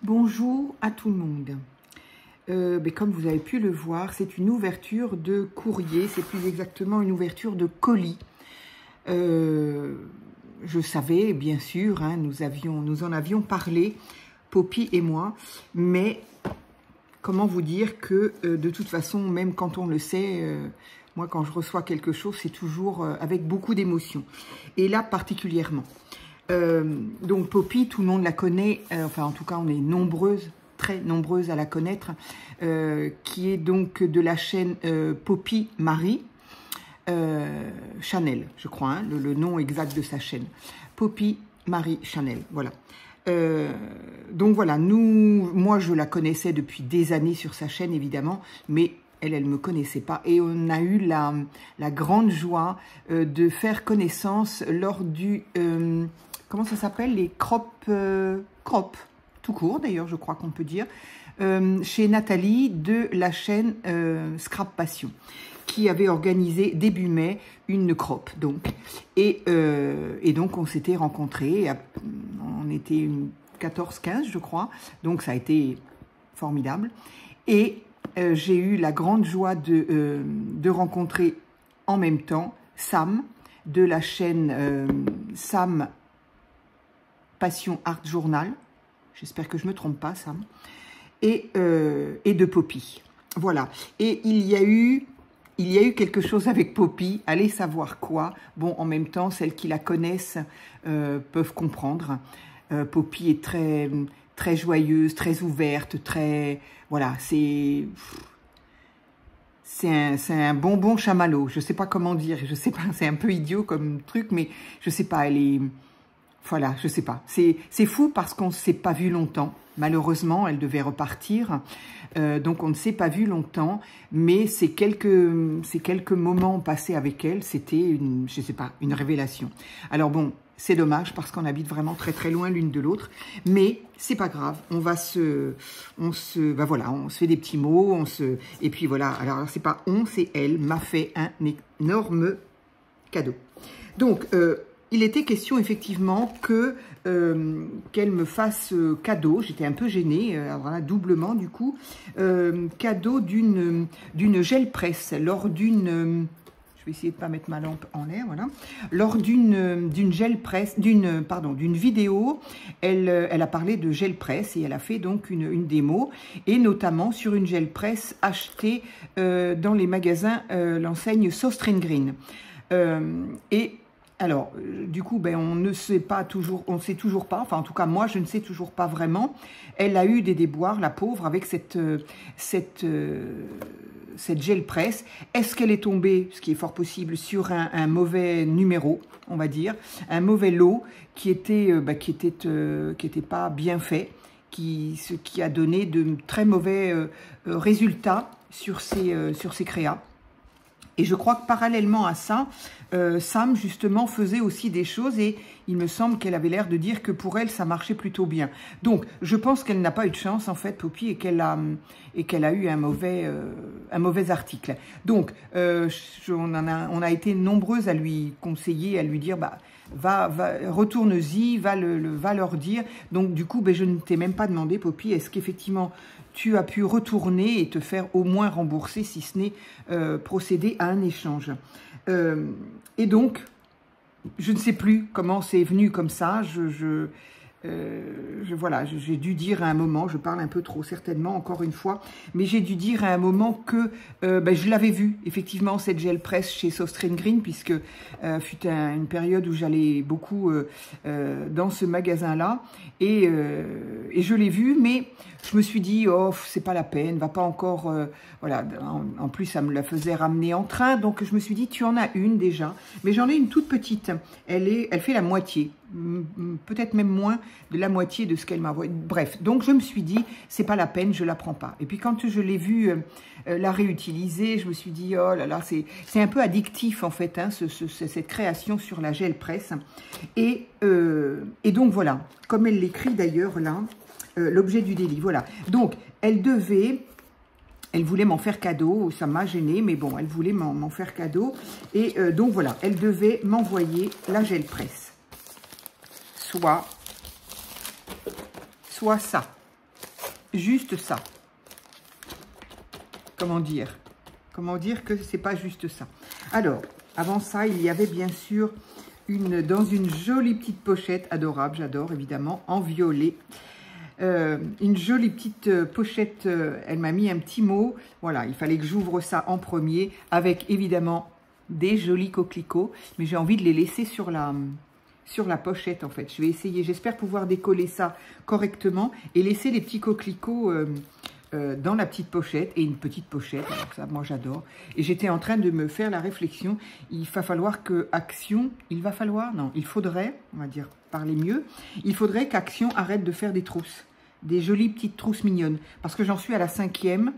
Bonjour à tout le monde. Comme vous avez pu le voir, c'est une ouverture de courrier, c'est plus exactement une ouverture de colis. Je savais, bien sûr, hein, nous en avions parlé, Poppy et moi, mais comment vous dire que de toute façon, même quand on le sait, moi quand je reçois quelque chose, c'est toujours avec beaucoup d'émotion. Et là particulièrement. Donc Poppy, tout le monde la connaît, enfin en tout cas on est nombreuses, très nombreuses à la connaître, qui est donc de la chaîne Poppy Marie Chanel, je crois, hein, le nom exact de sa chaîne, Poppy Marie Chanel, voilà. Donc voilà, moi je la connaissais depuis des années sur sa chaîne évidemment, mais elle ne me connaissait pas. Et on a eu la grande joie de faire connaissance lors du... comment ça s'appelle? Les crop, tout court d'ailleurs, je crois qu'on peut dire, chez Nathalie de la chaîne Scrap Passion, qui avait organisé début mai une crop. Donc. Et donc on s'était rencontrés, on était 14-15 je crois, donc ça a été formidable. Et j'ai eu la grande joie de rencontrer en même temps Sam de la chaîne Sam Passion Art Journal, j'espère que je ne me trompe pas Sam, et de Poppy. Voilà, et il y a eu quelque chose avec Poppy, allez savoir quoi. Bon, en même temps, celles qui la connaissent peuvent comprendre. Poppy est très joyeuse, très ouverte, très... Voilà, c'est un bonbon chamallow. Je ne sais pas comment dire, je sais pas, c'est un peu idiot comme truc, mais je ne sais pas, elle est... Voilà, je ne sais pas. C'est fou parce qu'on ne s'est pas vu longtemps. Malheureusement, elle devait repartir. Donc, on ne s'est pas vu longtemps. Mais ces quelques moments passés avec elle, c'était, je ne sais pas, une révélation. Alors bon, c'est dommage parce qu'on habite vraiment très très loin l'une de l'autre. Mais c'est pas grave. On se fait des petits mots. Et puis voilà. Alors, c'est pas on, c'est elle m'a fait un énorme cadeau. Donc, il était question effectivement qu'elle me fasse cadeau, j'étais un peu gênée, alors là, doublement du coup, cadeau d'une gel presse lors d'une, je vais essayer de ne pas mettre ma lampe en l'air, voilà, lors d'une gel presse, d'une vidéo, elle a parlé de gel presse et elle a fait donc une démo, et notamment sur une gel presse achetée dans les magasins, l'enseigne Sostrine Green. Alors, du coup, on ne sait pas toujours, on ne sait toujours pas, enfin en tout cas moi je ne sais toujours pas vraiment. Elle a eu des déboires, la pauvre, avec cette gel presse. Est-ce qu'elle est tombée, ce qui est fort possible, sur un mauvais numéro, on va dire, un mauvais lot qui était pas bien fait, ce qui a donné de très mauvais résultats sur ces créas. Et je crois que parallèlement à ça, Sam, justement, faisait aussi des choses et il me semble qu'elle avait l'air de dire que pour elle, ça marchait plutôt bien. Donc, je pense qu'elle n'a pas eu de chance, en fait, Poppy, et qu'elle a eu un mauvais article. Donc, on a été nombreuses à lui conseiller, à lui dire, retourne-y, va leur dire. Donc, du coup, je ne t'ai même pas demandé, Poppy, est-ce qu'effectivement, tu as pu retourner et te faire au moins rembourser, si ce n'est procéder à un échange. Et donc, je ne sais plus comment c'est venu comme ça. Voilà, j'ai dû dire à un moment, je parle un peu trop certainement, encore une fois, mais j'ai dû dire à un moment que je l'avais vu, effectivement, cette gel presse chez Sostrine Green, puisque fut une période où j'allais beaucoup dans ce magasin-là, et je l'ai vu, mais je me suis dit, oh, c'est pas la peine, va pas encore... voilà, en plus, ça me la faisait ramener en train, donc je me suis dit, tu en as une déjà, mais j'en ai une toute petite, elle fait la moitié, peut-être même moins de la moitié de ce qu'elle m'a envoyé. Bref, donc je me suis dit, c'est pas la peine, je la prends pas. Et puis quand je l'ai vue la réutiliser, je me suis dit, oh là là, c'est un peu addictif en fait, hein, cette création sur la gel presse. Et donc voilà, comme elle l'écrit d'ailleurs là, l'objet du délit, voilà. Donc, elle voulait m'en faire cadeau, ça m'a gêné, mais bon, elle voulait m'en faire cadeau. Et donc voilà, elle devait m'envoyer la gel presse. Soit ça. juste ça. Comment dire que c'est pas juste ça. Alors, avant ça, il y avait bien sûr dans une jolie petite pochette adorable, j'adore évidemment, en violet. Une jolie petite pochette, elle m'a mis un petit mot. Voilà, il fallait que j'ouvre ça en premier, avec évidemment des jolis coquelicots, mais j'ai envie de les laisser sur la pochette en fait. Je vais essayer, j'espère pouvoir décoller ça correctement et laisser les petits coquelicots dans la petite pochette, et une petite pochette, alors ça moi j'adore. Et j'étais en train de me faire la réflexion, il va falloir que Action, il faudrait, on va dire parler mieux, il faudrait qu'Action arrête de faire des trousses, des jolies petites trousses mignonnes, parce que j'en suis à la 5e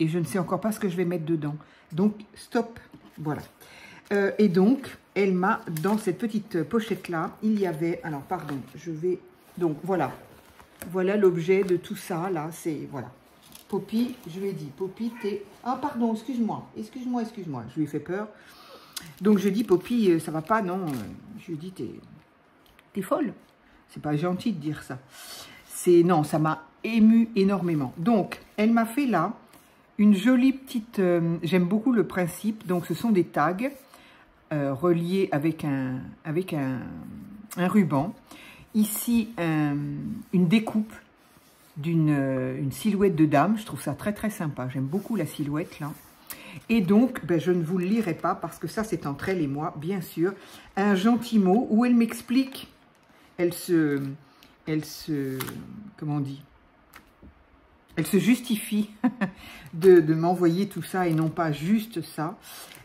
et je ne sais encore pas ce que je vais mettre dedans. Donc stop, voilà. Et donc elle m'a, dans cette petite pochette là, il y avait, alors pardon, donc voilà. Voilà l'objet de tout ça, là, c'est, voilà. Poppy, je lui ai dit, Poppy, t'es... Ah, pardon, excuse-moi, je lui ai fait peur. Donc, je dis, Poppy, ça va pas, non. Je lui ai dit, t'es folle. C'est pas gentil de dire ça. Non, ça m'a ému énormément. Donc, elle m'a fait là, une jolie petite... J'aime beaucoup le principe, donc ce sont des tags reliés avec un ruban. Ici, une découpe d'une silhouette de dame. Je trouve ça très, très sympa. J'aime beaucoup la silhouette, là. Et donc, ben, je ne vous le lirai pas parce que ça, c'est entre elle et moi, bien sûr. Un gentil mot où elle m'explique. Comment on dit? Elle se justifie de m'envoyer tout ça et non pas juste ça.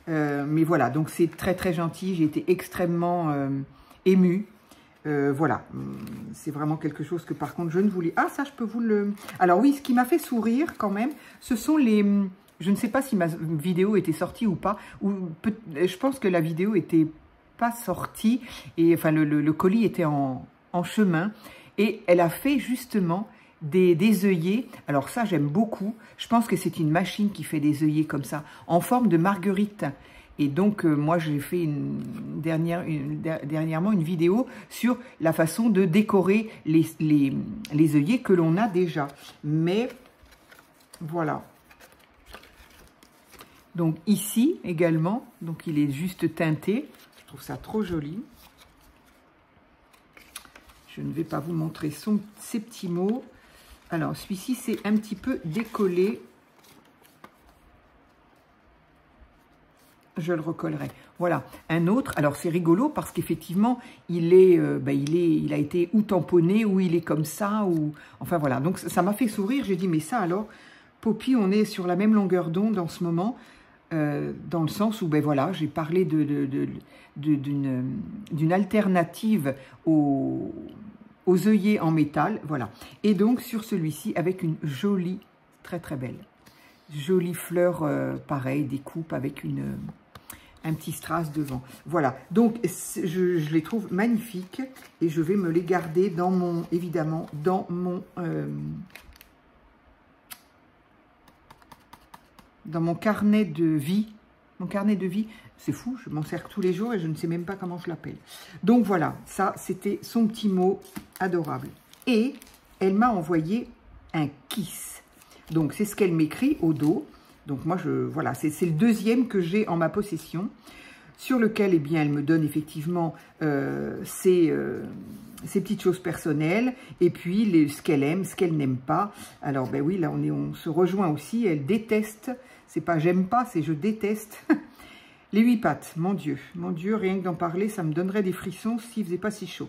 Mais voilà, donc c'est très, très gentil. J'ai été extrêmement émue. Voilà, c'est vraiment quelque chose que par contre je ne voulais... Ah, ça je peux vous le... Alors oui, ce qui m'a fait sourire quand même, ce sont les... Je ne sais pas si ma vidéo était sortie ou pas, je pense que la vidéo était pas sortie, et enfin le colis était en chemin, et elle a fait justement des œillets. Alors ça j'aime beaucoup, je pense que c'est une machine qui fait des œillets comme ça, en forme de marguerite. Et donc, moi, j'ai fait dernièrement une vidéo sur la façon de décorer les œillets que l'on a déjà. Mais, voilà. Donc, ici, également, donc il est juste teinté. Je trouve ça trop joli. Je ne vais pas vous montrer ses petits mots. Alors, celui-ci, c'est un petit peu décollé. Je le recollerai. Voilà, un autre. Alors, c'est rigolo parce qu'effectivement, il a été ou tamponné, ou il est comme ça, ou... Enfin, voilà. Donc, ça m'a fait sourire. J'ai dit, mais ça, alors, Poppy, on est sur la même longueur d'onde en ce moment, dans le sens où, ben voilà, j'ai parlé d'une alternative aux œillets en métal. Voilà. Et donc, sur celui-ci, avec une jolie, très, très belle, jolie fleur, pareil, des coupes avec un petit strass devant. Voilà, donc je les trouve magnifiques et je vais me les garder dans mon, évidemment, dans mon carnet de vie. Mon carnet de vie, c'est fou, je m'en sers tous les jours et je ne sais même pas comment je l'appelle. Donc voilà, ça c'était son petit mot adorable. Et elle m'a envoyé un kiss. Donc c'est ce qu'elle m'écrit au dos. Donc moi, voilà, c'est le deuxième que j'ai en ma possession, sur lequel, eh bien, elle me donne effectivement ses petites choses personnelles, et puis ce qu'elle aime, ce qu'elle n'aime pas. Alors, ben oui, là, on se rejoint aussi. Elle déteste, c'est pas j'aime pas, c'est je déteste. Les 8 pattes, mon Dieu, rien que d'en parler, ça me donnerait des frissons s'il faisait pas si chaud.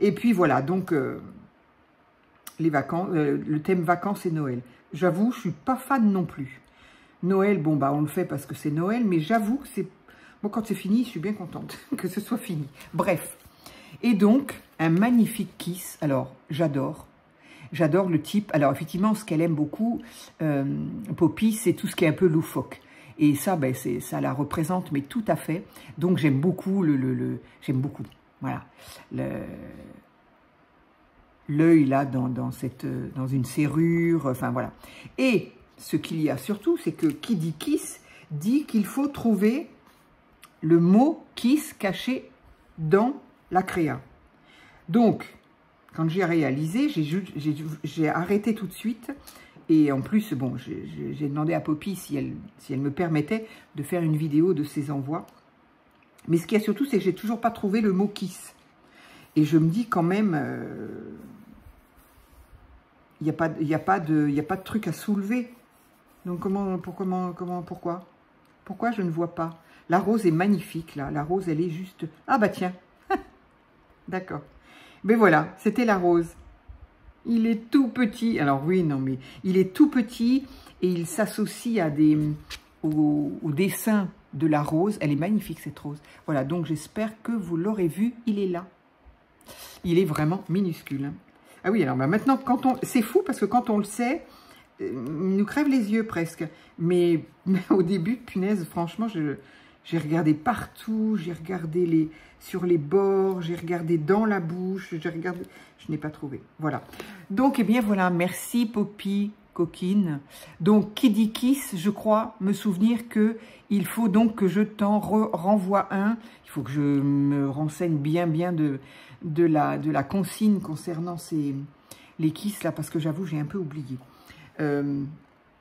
Et puis voilà, donc, les vacances, le thème vacances et Noël. J'avoue, je suis pas fan non plus. Noël, bon, bah, on le fait parce que c'est Noël, mais j'avoue que c'est... Bon, quand c'est fini, je suis bien contente que ce soit fini. Bref. Et donc, un magnifique kiss. Alors, j'adore. J'adore le type. Alors, effectivement, ce qu'elle aime beaucoup, Poppy, c'est tout ce qui est un peu loufoque. Et ça, ben, ça la représente, mais tout à fait. Donc, j'aime beaucoup j'aime beaucoup. Voilà. L'œil, là, dans une serrure. Enfin, voilà. Et... ce qu'il y a surtout, c'est que qui dit kiss, dit qu'il faut trouver le mot kiss caché dans la créa. Donc, Quand j'ai réalisé, j'ai arrêté tout de suite. Et en plus, bon, j'ai demandé à Poppy si elle me permettait de faire une vidéo de ses envois. Mais ce qu'il y a surtout, c'est que j'ai toujours pas trouvé le mot kiss. Et je me dis quand même, il n'y a pas de truc à soulever. Donc pourquoi? Pourquoi je ne vois pas? La rose est magnifique, là. La rose, elle est juste... Ah bah tiens. D'accord. Mais voilà, c'était la rose. Il est tout petit. Alors oui, non, mais il est tout petit et il s'associe à au dessin de la rose. Elle est magnifique, cette rose. Voilà, donc j'espère que vous l'aurez vu. Il est là. Il est vraiment minuscule. Hein. Ah oui, alors bah maintenant, c'est fou parce que quand on le sait, il nous crève les yeux presque. Mais au début, punaise, franchement, j'ai regardé partout. J'ai regardé sur les bords. J'ai regardé dans la bouche. Je n'ai pas trouvé. Voilà. Donc, eh bien, voilà. Merci, Poppy, coquine. Donc, qui dit kiss, je crois me souvenir que il faut donc que je t'en renvoie un. Il faut que je me renseigne bien de la consigne concernant les kiss, là, parce que j'avoue, j'ai un peu oublié.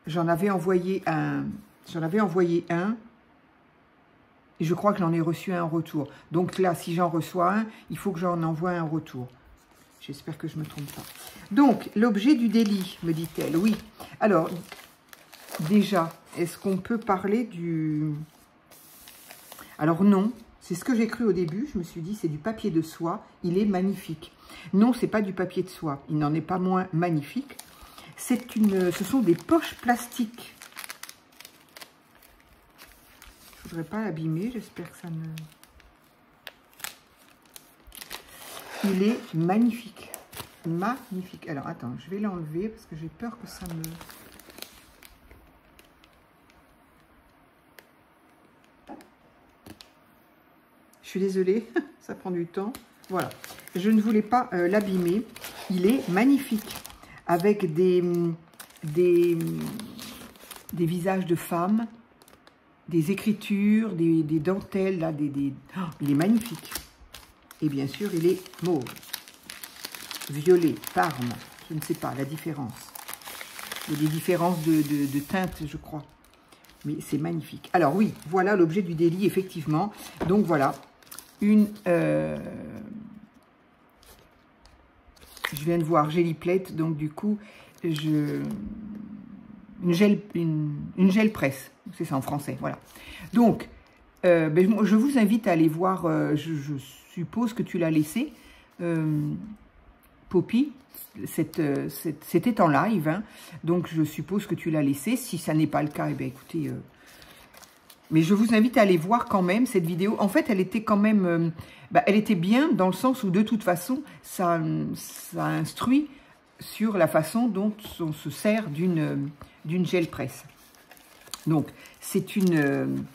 J'en avais envoyé un. Et je crois que j'en ai reçu un en retour. Donc là, si j'en reçois un, il faut que j'en envoie un en retour. J'espère que je ne me trompe pas. Donc, l'objet du délit, me dit-elle. Oui. Alors, déjà, est-ce qu'on peut parler du... Alors non, c'est ce que j'ai cru au début. Je me suis dit, c'est du papier de soie. Il est magnifique. Non, c'est pas du papier de soie. Il n'en est pas moins magnifique. Ce sont des poches plastiques. Je ne voudrais pas l'abîmer, j'espère que ça ne... Il est magnifique. Magnifique. Alors, attends, je vais l'enlever parce que j'ai peur que ça me... Je suis désolée, ça prend du temps. Voilà. Je ne voulais pas l'abîmer. Il est magnifique. Avec des visages de femmes, des écritures, des dentelles, là, Oh, il est magnifique. Et bien sûr, il est mauve, violet, parme, je ne sais pas la différence. Il y a des différences de teintes, je crois. Mais c'est magnifique. Alors oui, voilà l'objet du délit, effectivement. Donc voilà, je viens de voir Jelly Plate, donc du coup, une gel presse, c'est ça en français, voilà. Donc, je vous invite à aller voir, je suppose que tu l'as laissé, Poppy, c'était en live, hein, donc je suppose que tu l'as laissé. Si ça n'est pas le cas, eh bien écoutez, mais je vous invite à aller voir quand même cette vidéo. En fait, elle était quand même, elle était bien dans le sens où de toute façon, ça instruit sur la façon dont on se sert d'une gel presse. Donc, c'est une...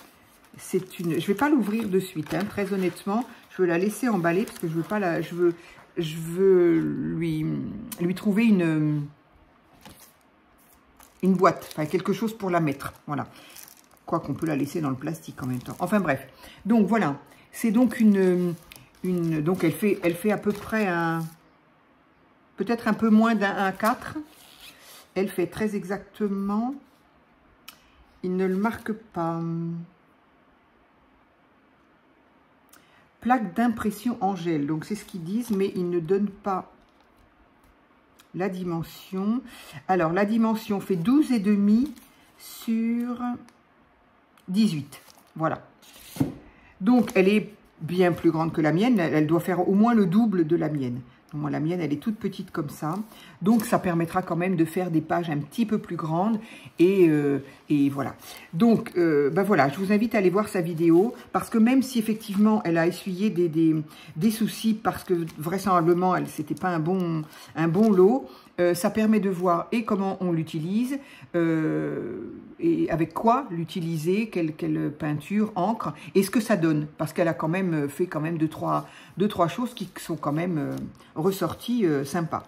Je ne vais pas l'ouvrir de suite, hein, très honnêtement. Je veux la laisser emballer parce que je veux pas la... Je veux lui trouver une boîte, enfin quelque chose pour la mettre. Voilà. Quoi qu'on peut la laisser dans le plastique en même temps. Enfin bref. Donc voilà. C'est donc donc elle fait à peu près peut-être un peu moins d'un 1/4. Elle fait très exactement... Il ne le marque pas... Plaque d'impression en gel. Donc, c'est ce qu'ils disent, mais ils ne donnent pas la dimension. Alors, la dimension fait 12,5 sur 18. Voilà. Donc, elle est bien plus grande que la mienne. Elle doit faire au moins le double de la mienne. Moi, la mienne, elle est toute petite comme ça. Donc, ça permettra quand même de faire des pages un petit peu plus grandes. Et voilà. Donc, voilà, je vous invite à aller voir sa vidéo. Parce que même si, effectivement, elle a essuyé des soucis, parce que vraisemblablement, c'était pas un bon lot, ça permet de voir et comment on l'utilise, et avec quoi l'utiliser, quelle peinture, encre, et ce que ça donne. Parce qu'elle a quand même fait quand même deux, trois choses qui sont quand même ressorties sympas.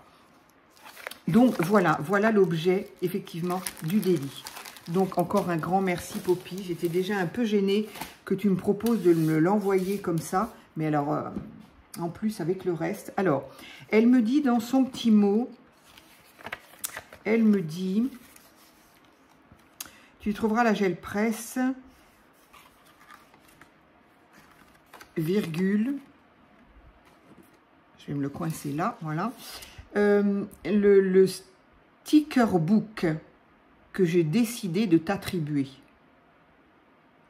Donc voilà l'objet effectivement du délit. Donc encore un grand merci Poppy. J'étais déjà un peu gênée que tu me proposes de me l'envoyer comme ça. Mais alors en plus avec le reste. Alors, elle me dit dans son petit mot, elle me dit, tu trouveras la gel presse, virgule, je vais me le coincer là, voilà. Le sticker book que j'ai décidé de t'attribuer.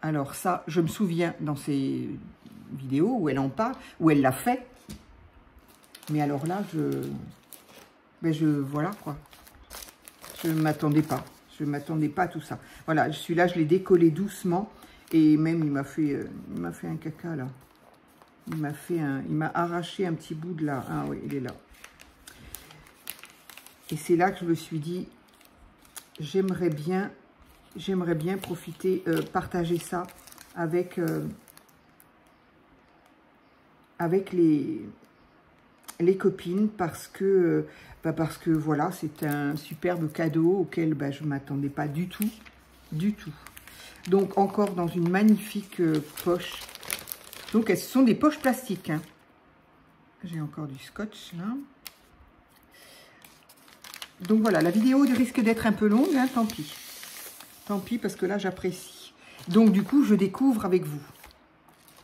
Alors ça, je me souviens dans ces vidéos où elle en parle, où elle l'a fait. Mais alors là, voilà quoi. Je ne m'attendais pas. Je ne m'attendais pas à tout ça. Voilà, celui-là, je l'ai décollé doucement. Et même, il m'a fait un caca là. Il m'a arraché un petit bout de là. Ah oui, il est là. Et c'est là que je me suis dit, j'aimerais bien profiter, partager ça avec les copines parce que voilà, c'est un superbe cadeau auquel je ne m'attendais pas du tout. Donc encore dans une magnifique poche. Donc elles sont des poches plastiques. Hein. J'ai encore du scotch là. Donc voilà, la vidéo risque d'être un peu longue, hein, tant pis. Tant pis parce que là j'apprécie. Donc du coup je découvre avec vous,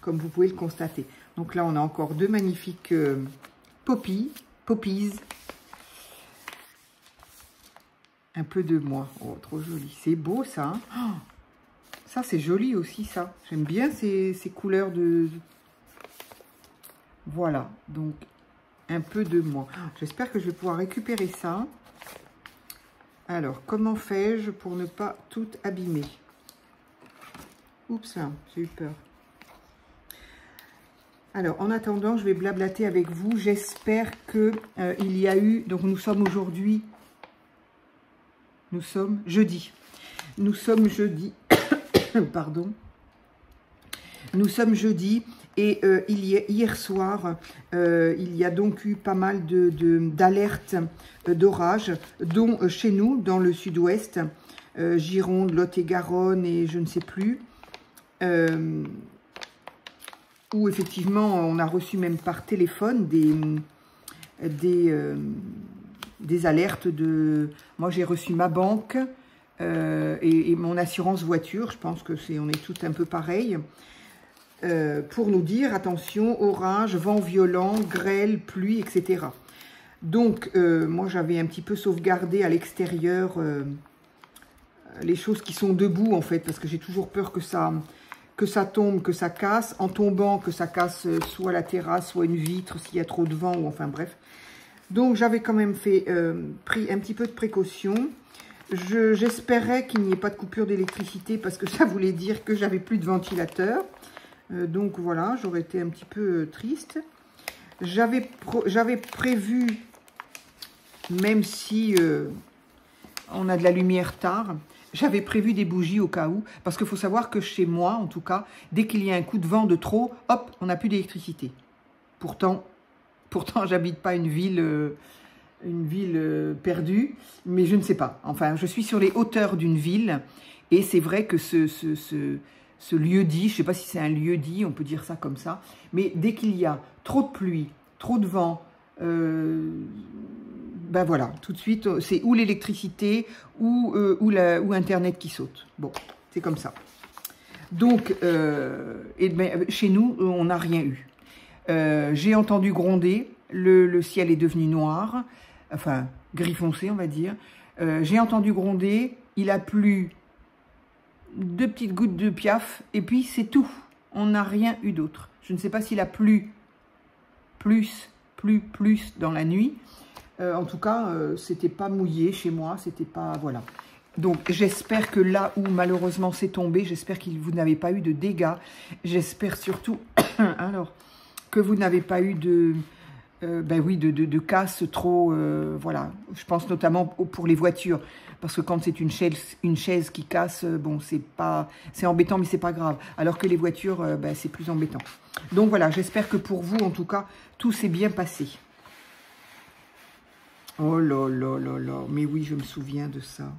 comme vous pouvez le constater. Donc là on a encore deux magnifiques poppies. Un peu de moi. Oh, trop joli. C'est beau ça. Hein. Oh, ça c'est joli aussi ça. J'aime bien ces couleurs de... Voilà. Donc un peu de moi. J'espère que je vais pouvoir récupérer ça. Alors, comment fais-je pour ne pas tout abîmer? Oups, j'ai eu peur. Alors, en attendant, je vais blablater avec vous. J'espère que il y a eu... Donc, nous sommes aujourd'hui... Nous sommes jeudi. Pardon. Nous sommes jeudi. Et hier soir, il y a donc eu pas mal d'alertes d'orage, dont chez nous, dans le sud-ouest, Gironde, Lot-et-Garonne et je ne sais plus, où effectivement on a reçu même par téléphone des alertes de... Moi j'ai reçu ma banque et mon assurance voiture, je pense que on est toutes un peu pareil. Pour nous dire, attention, orage, vent violent, grêle, pluie, etc. Donc, moi, j'avais un petit peu sauvegardé à l'extérieur les choses qui sont debout, en fait, parce que j'ai toujours peur que ça tombe, que ça casse. En tombant, que ça casse soit la terrasse, soit une vitre, s'il y a trop de vent, ou enfin, bref. Donc, j'avais quand même pris un petit peu de précaution. J'espérais qu'il n'y ait pas de coupure d'électricité, parce que ça voulait dire que j'avais plus de ventilateur. Donc voilà, j'aurais été un petit peu triste. J'avais prévu, même si on a de la lumière tard, j'avais prévu des bougies au cas où. Parce qu'il faut savoir que chez moi, en tout cas, dès qu'il y a un coup de vent de trop, hop, on n'a plus d'électricité. Pourtant j'habite pas une ville perdue, mais je ne sais pas. Enfin, je suis sur les hauteurs d'une ville et c'est vrai que ce lieu-dit, je ne sais pas si c'est un lieu-dit, on peut dire ça comme ça, mais dès qu'il y a trop de pluie, trop de vent, ben voilà, tout de suite, c'est ou l'électricité ou Internet qui saute. Bon, c'est comme ça. Donc, chez nous, on n'a rien eu. J'ai entendu gronder, le ciel est devenu noir, enfin, gris foncé, on va dire. J'ai entendu gronder, il a plu 2 petites gouttes de piaf, et puis c'est tout. On n'a rien eu d'autre. Je ne sais pas s'il a plu plus dans la nuit. En tout cas, c'était pas mouillé chez moi, c'était pas... Voilà. Donc, j'espère que là où malheureusement c'est tombé, j'espère que vous n'avez pas eu de dégâts. J'espère surtout, alors, que vous n'avez pas eu de casse trop... voilà. Je pense notamment pour les voitures. Parce que quand c'est une chaise qui casse, bon, c'est embêtant, mais c'est pas grave. Alors que les voitures, c'est plus embêtant. Donc voilà, j'espère que pour vous, en tout cas, tout s'est bien passé. Oh là là là là, mais oui, je me souviens de ça.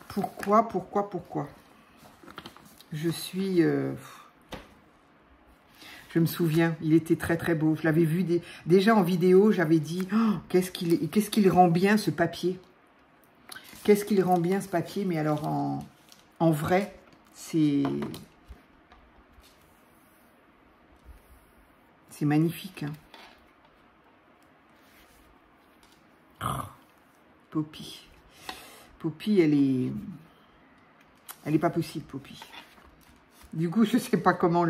Pourquoi Je suis Je me souviens, il était très très beau. Je l'avais vu déjà en vidéo, j'avais dit oh, qu'est-ce qu'il rend bien ce papier. Qu'est-ce qu'il rend bien ce papier, mais alors en vrai, c'est magnifique. Hein. Oh, Poppy. Poppy, elle est pas possible, Poppy. Du coup, je sais pas comment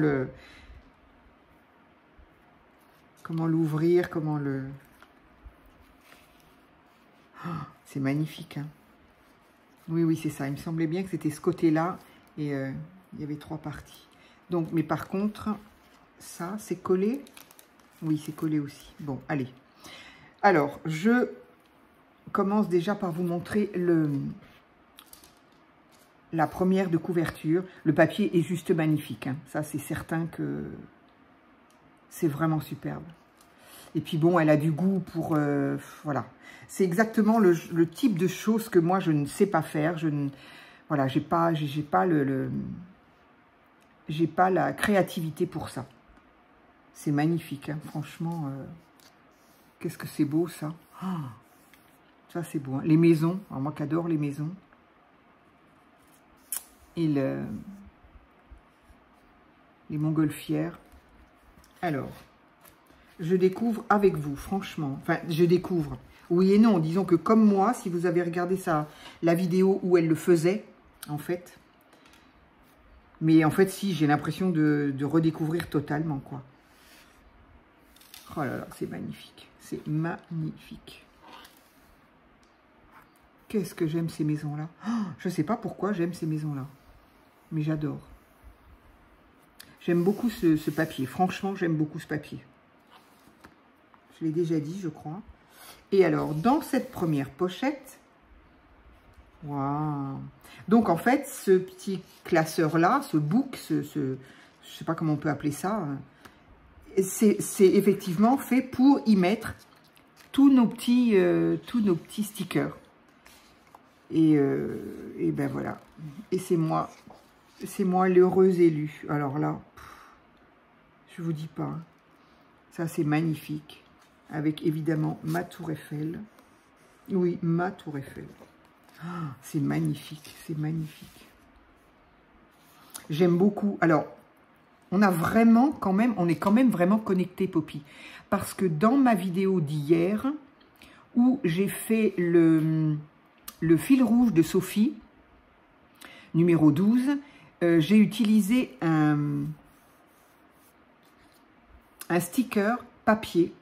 l'ouvrir, comment le... Oh, c'est magnifique. Hein. Oui, oui, c'est ça. Il me semblait bien que c'était ce côté-là et il y avait 3 parties. Donc, mais par contre, ça, c'est collé. Oui, c'est collé aussi. Bon, allez. Alors, je commence déjà par vous montrer la première de couverture. Le papier est juste magnifique. Hein. Ça, c'est certain que c'est vraiment superbe. Et puis bon, elle a du goût pour... voilà. C'est exactement le type de choses que moi, je ne sais pas faire. Voilà, j'ai pas la créativité pour ça. C'est magnifique, hein, franchement. Qu'est-ce que c'est beau, ça. Oh, ça, c'est beau. Hein. Les maisons. Alors, moi qui adore les maisons. Et les montgolfières. Alors, je découvre avec vous, franchement. Enfin, je découvre. Oui et non. Disons que comme moi, si vous avez regardé la vidéo où elle le faisait, en fait. Mais en fait, si, j'ai l'impression de redécouvrir totalement, quoi. Oh là là, c'est magnifique. C'est magnifique. Qu'est-ce que j'aime ces maisons-là. Oh, je ne sais pas pourquoi j'aime ces maisons-là. Mais j'adore. J'aime beaucoup ce papier. Franchement, j'aime beaucoup ce papier. Je l'ai déjà dit, je crois. Et alors, dans cette première pochette... Waouh. Donc, en fait, ce petit classeur-là, ce book, je ne sais pas comment on peut appeler ça... c'est effectivement fait pour y mettre tous nos petits stickers. Et ben voilà. Et c'est moi l'heureuse élue. Alors là, je vous dis pas. Ça, c'est magnifique. Avec évidemment ma tour Eiffel. Oui, ma tour Eiffel. Oh, c'est magnifique, c'est magnifique. J'aime beaucoup. Alors, on est quand même vraiment connecté, Poppy. Parce que dans ma vidéo d'hier, où j'ai fait le fil rouge de Sophie, numéro 12, j'ai utilisé un sticker papier,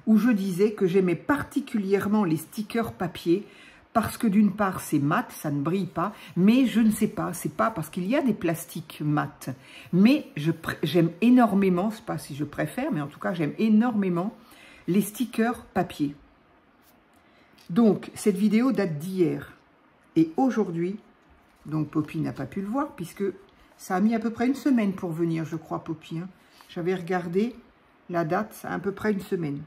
où je disais que j'aimais particulièrement les stickers papier, parce que d'une part, c'est mat, ça ne brille pas, mais je ne sais pas, c'est pas parce qu'il y a des plastiques mat. Mais j'aime énormément, je ne sais pas si je préfère, mais en tout cas, j'aime énormément les stickers papier. Donc, cette vidéo date d'hier. Et aujourd'hui, donc Poppy n'a pas pu le voir, puisque ça a mis à peu près une semaine pour venir, je crois, Poppy. Hein. J'avais regardé la date, ça a à peu près une semaine.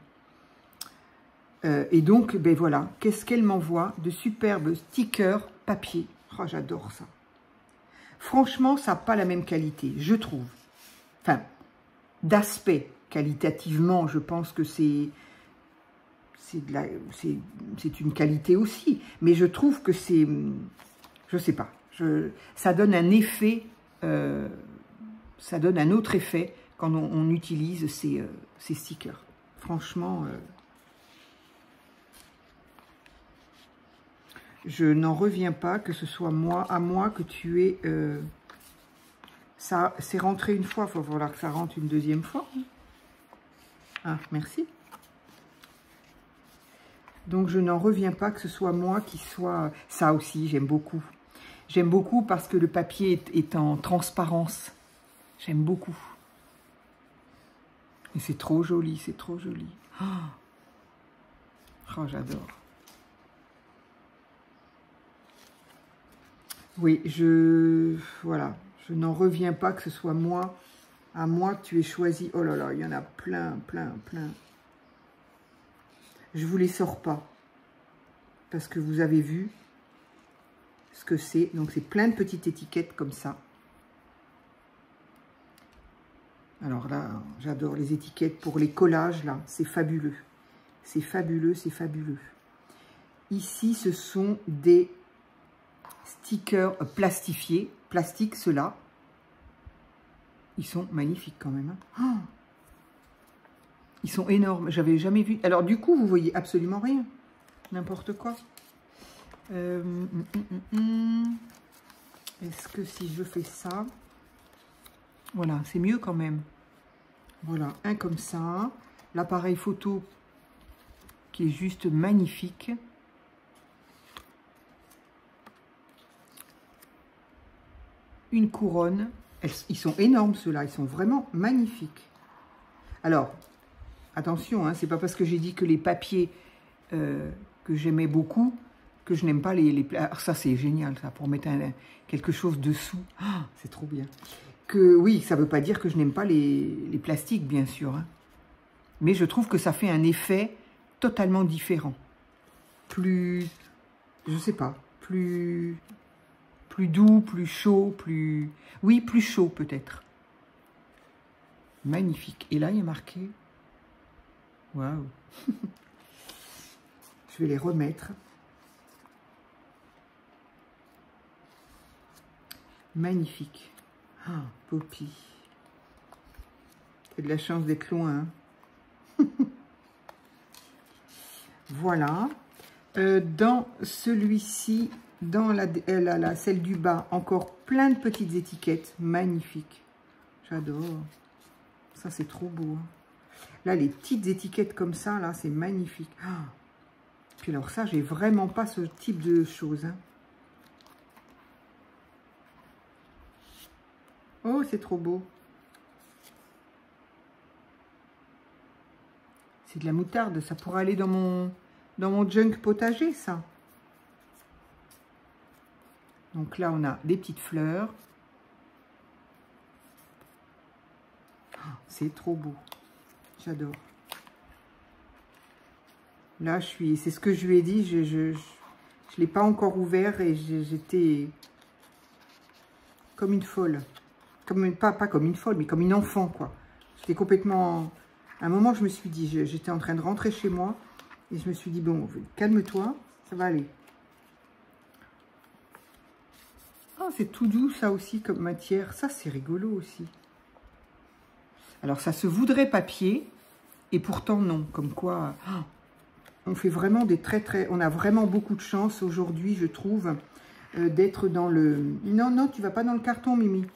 Et donc, ben voilà, qu'est-ce qu'elle m'envoie? De superbes stickers papier. Oh, j'adore ça. Franchement, ça n'a pas la même qualité, je trouve. Enfin, d'aspect, qualitativement, je pense que c'est une qualité aussi. Mais je trouve que c'est... Je sais pas. Ça donne un effet... ça donne un autre effet quand on utilise ces stickers. Franchement... je n'en reviens pas que ce soit à moi que tu aies... ça, c'est rentré une fois, il va falloir que ça rentre une deuxième fois. Ah, merci. Donc, je n'en reviens pas que ce soit moi qui soit... Ça aussi, j'aime beaucoup. J'aime beaucoup parce que le papier est en transparence. J'aime beaucoup. Et c'est trop joli, c'est trop joli. Oh, j'adore. Oui, voilà, je n'en reviens pas que ce soit moi, à moi que tu aies choisi. Oh là là, il y en a plein, plein, plein. Je ne vous les sors pas, parce que vous avez vu ce que c'est. Donc, c'est plein de petites étiquettes comme ça. Alors là, j'adore les étiquettes pour les collages, là. C'est fabuleux. C'est fabuleux, c'est fabuleux. Ici, ce sont des stickers plastifiés. Plastique, ceux-là. Ils sont magnifiques quand même. Hein. Oh, ils sont énormes. J'avais jamais vu. Alors, du coup, vous voyez absolument rien. N'importe quoi. Est-ce que si je fais ça... Voilà, c'est mieux quand même. Voilà, un comme ça. L'appareil photo qui est juste magnifique. Une couronne. Ils sont énormes ceux-là, ils sont vraiment magnifiques. Alors, attention, hein, c'est pas parce que j'ai dit que les papiers que j'aimais beaucoup que je n'aime pas les... Alors ça, c'est génial, ça, pour mettre quelque chose dessous. Oh, c'est trop bien. Que oui, ça veut pas dire que je n'aime pas les plastiques, bien sûr. Hein. Mais je trouve que ça fait un effet totalement différent. Plus... Je sais pas. Plus doux, plus chaud, plus... Oui, plus chaud peut-être. Magnifique. Et là, il y a marqué... Waouh. Je vais les remettre. Magnifique. Ah, Poppy. T'as de la chance d'être loin. Hein. Voilà. Dans celui-ci, dans celle du bas, encore plein de petites étiquettes. Magnifiques. J'adore. Ça, c'est trop beau. Hein. Là, les petites étiquettes comme ça, là, c'est magnifique. Ah. Puis alors ça, j'ai vraiment pas ce type de choses. Hein. Oh, c'est trop beau. C'est de la moutarde. Ça pourrait aller dans mon junk potager, ça. Donc là, on a des petites fleurs. Oh, c'est trop beau. J'adore. Là, c'est ce que je lui ai dit. Je l'ai pas encore ouvert et j'étais comme une folle. Pas comme une folle, mais comme une enfant, quoi. J'étais complètement... À un moment, je me suis dit, j'étais en train de rentrer chez moi et je me suis dit, bon, calme-toi, ça va aller. Oh, c'est tout doux, ça aussi, comme matière. Ça, c'est rigolo aussi. Alors, ça se voudrait papier et pourtant, non. Comme quoi, oh, on fait vraiment des on a vraiment beaucoup de chance aujourd'hui, je trouve, d'être dans le... Non, non, tu vas pas dans le carton, Mimi.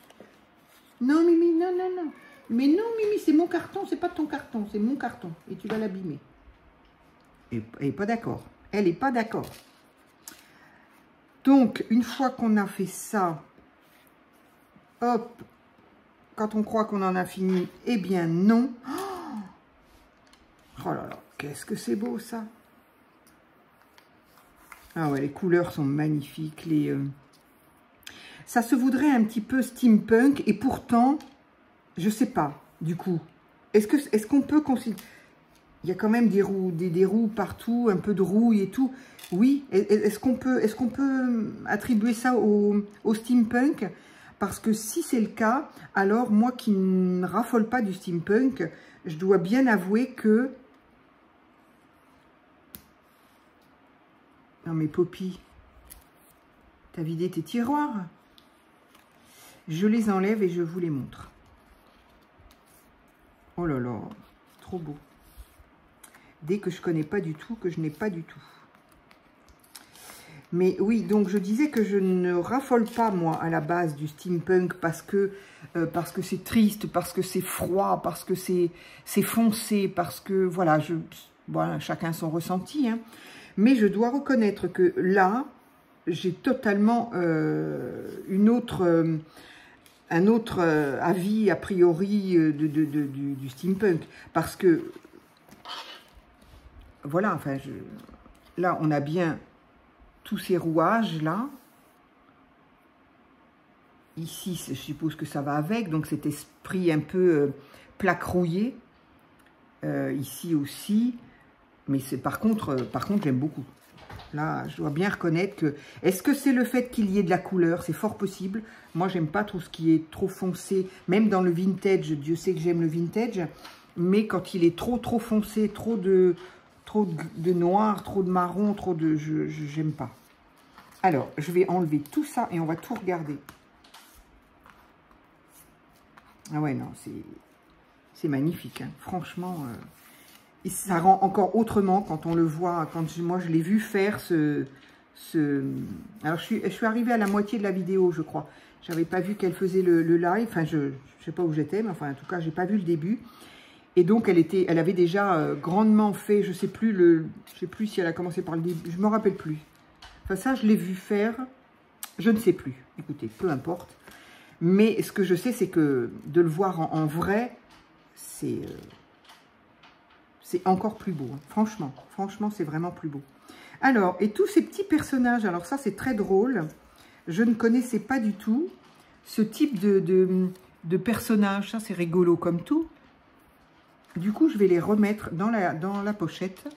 Non, Mimi, non, non, non. Mais non, Mimi, c'est mon carton, c'est pas ton carton, c'est mon carton. Et tu vas l'abîmer. Elle n'est pas d'accord. Elle n'est pas d'accord. Donc, une fois qu'on a fait ça, hop, quand on croit qu'on en a fini, eh bien non. Oh là là, qu'est-ce que c'est beau, ça. Ah ouais, les couleurs sont magnifiques. Ça se voudrait un petit peu steampunk, et pourtant... Je sais pas, du coup. Est-ce qu'on peut considérer... Il y a quand même des roues partout, un peu de rouille et tout. Oui, est-ce qu'on peut attribuer ça au steampunk? Parce que si c'est le cas, alors moi qui ne raffole pas du steampunk, je dois bien avouer que... Non mais Poppy, t'as vidé tes tiroirs? Je les enlève et je vous les montre. Oh là là, trop beau. Dès que je connais pas du tout, que je n'ai pas du tout. Mais oui, donc je disais que je ne raffole pas, moi, à la base du steampunk parce que c'est triste, parce que c'est froid, parce que c'est foncé, parce que, voilà, voilà, chacun son ressenti. Hein. Mais je dois reconnaître que là, j'ai totalement un autre avis a priori du steampunk, parce que voilà, enfin là on a bien tous ces rouages là, ici je suppose que ça va avec, donc cet esprit un peu plaque rouillée, ici aussi, mais c'est par contre j'aime beaucoup. Là, je dois bien reconnaître que... Est-ce que c'est le fait qu'il y ait de la couleur? C'est fort possible. Moi, j'aime pas tout ce qui est trop foncé. Même dans le vintage, Dieu sait que j'aime le vintage. Mais quand il est trop foncé, trop de noir, trop de marron, trop de... j'aime pas. Alors, je vais enlever tout ça et on va tout regarder. Ah ouais, non, c'est magnifique. Hein. Franchement... Et ça rend encore autrement quand on le voit, moi je l'ai vu faire Alors je suis arrivée à la moitié de la vidéo, je crois. J'avais pas vu qu'elle faisait le live, enfin je sais pas où j'étais, mais enfin en tout cas j'ai pas vu le début. Et donc elle avait déjà grandement fait, je sais plus si elle a commencé par le début, je me rappelle plus. Enfin ça je l'ai vu faire, je ne sais plus. Écoutez, peu importe. Mais ce que je sais c'est que de le voir en vrai, c'est encore plus beau, hein. Franchement, c'est vraiment plus beau. Alors, et tous ces petits personnages, alors ça, c'est très drôle. Je ne connaissais pas du tout ce type de personnage. Ça, c'est rigolo comme tout. Du coup, je vais les remettre dans la pochette.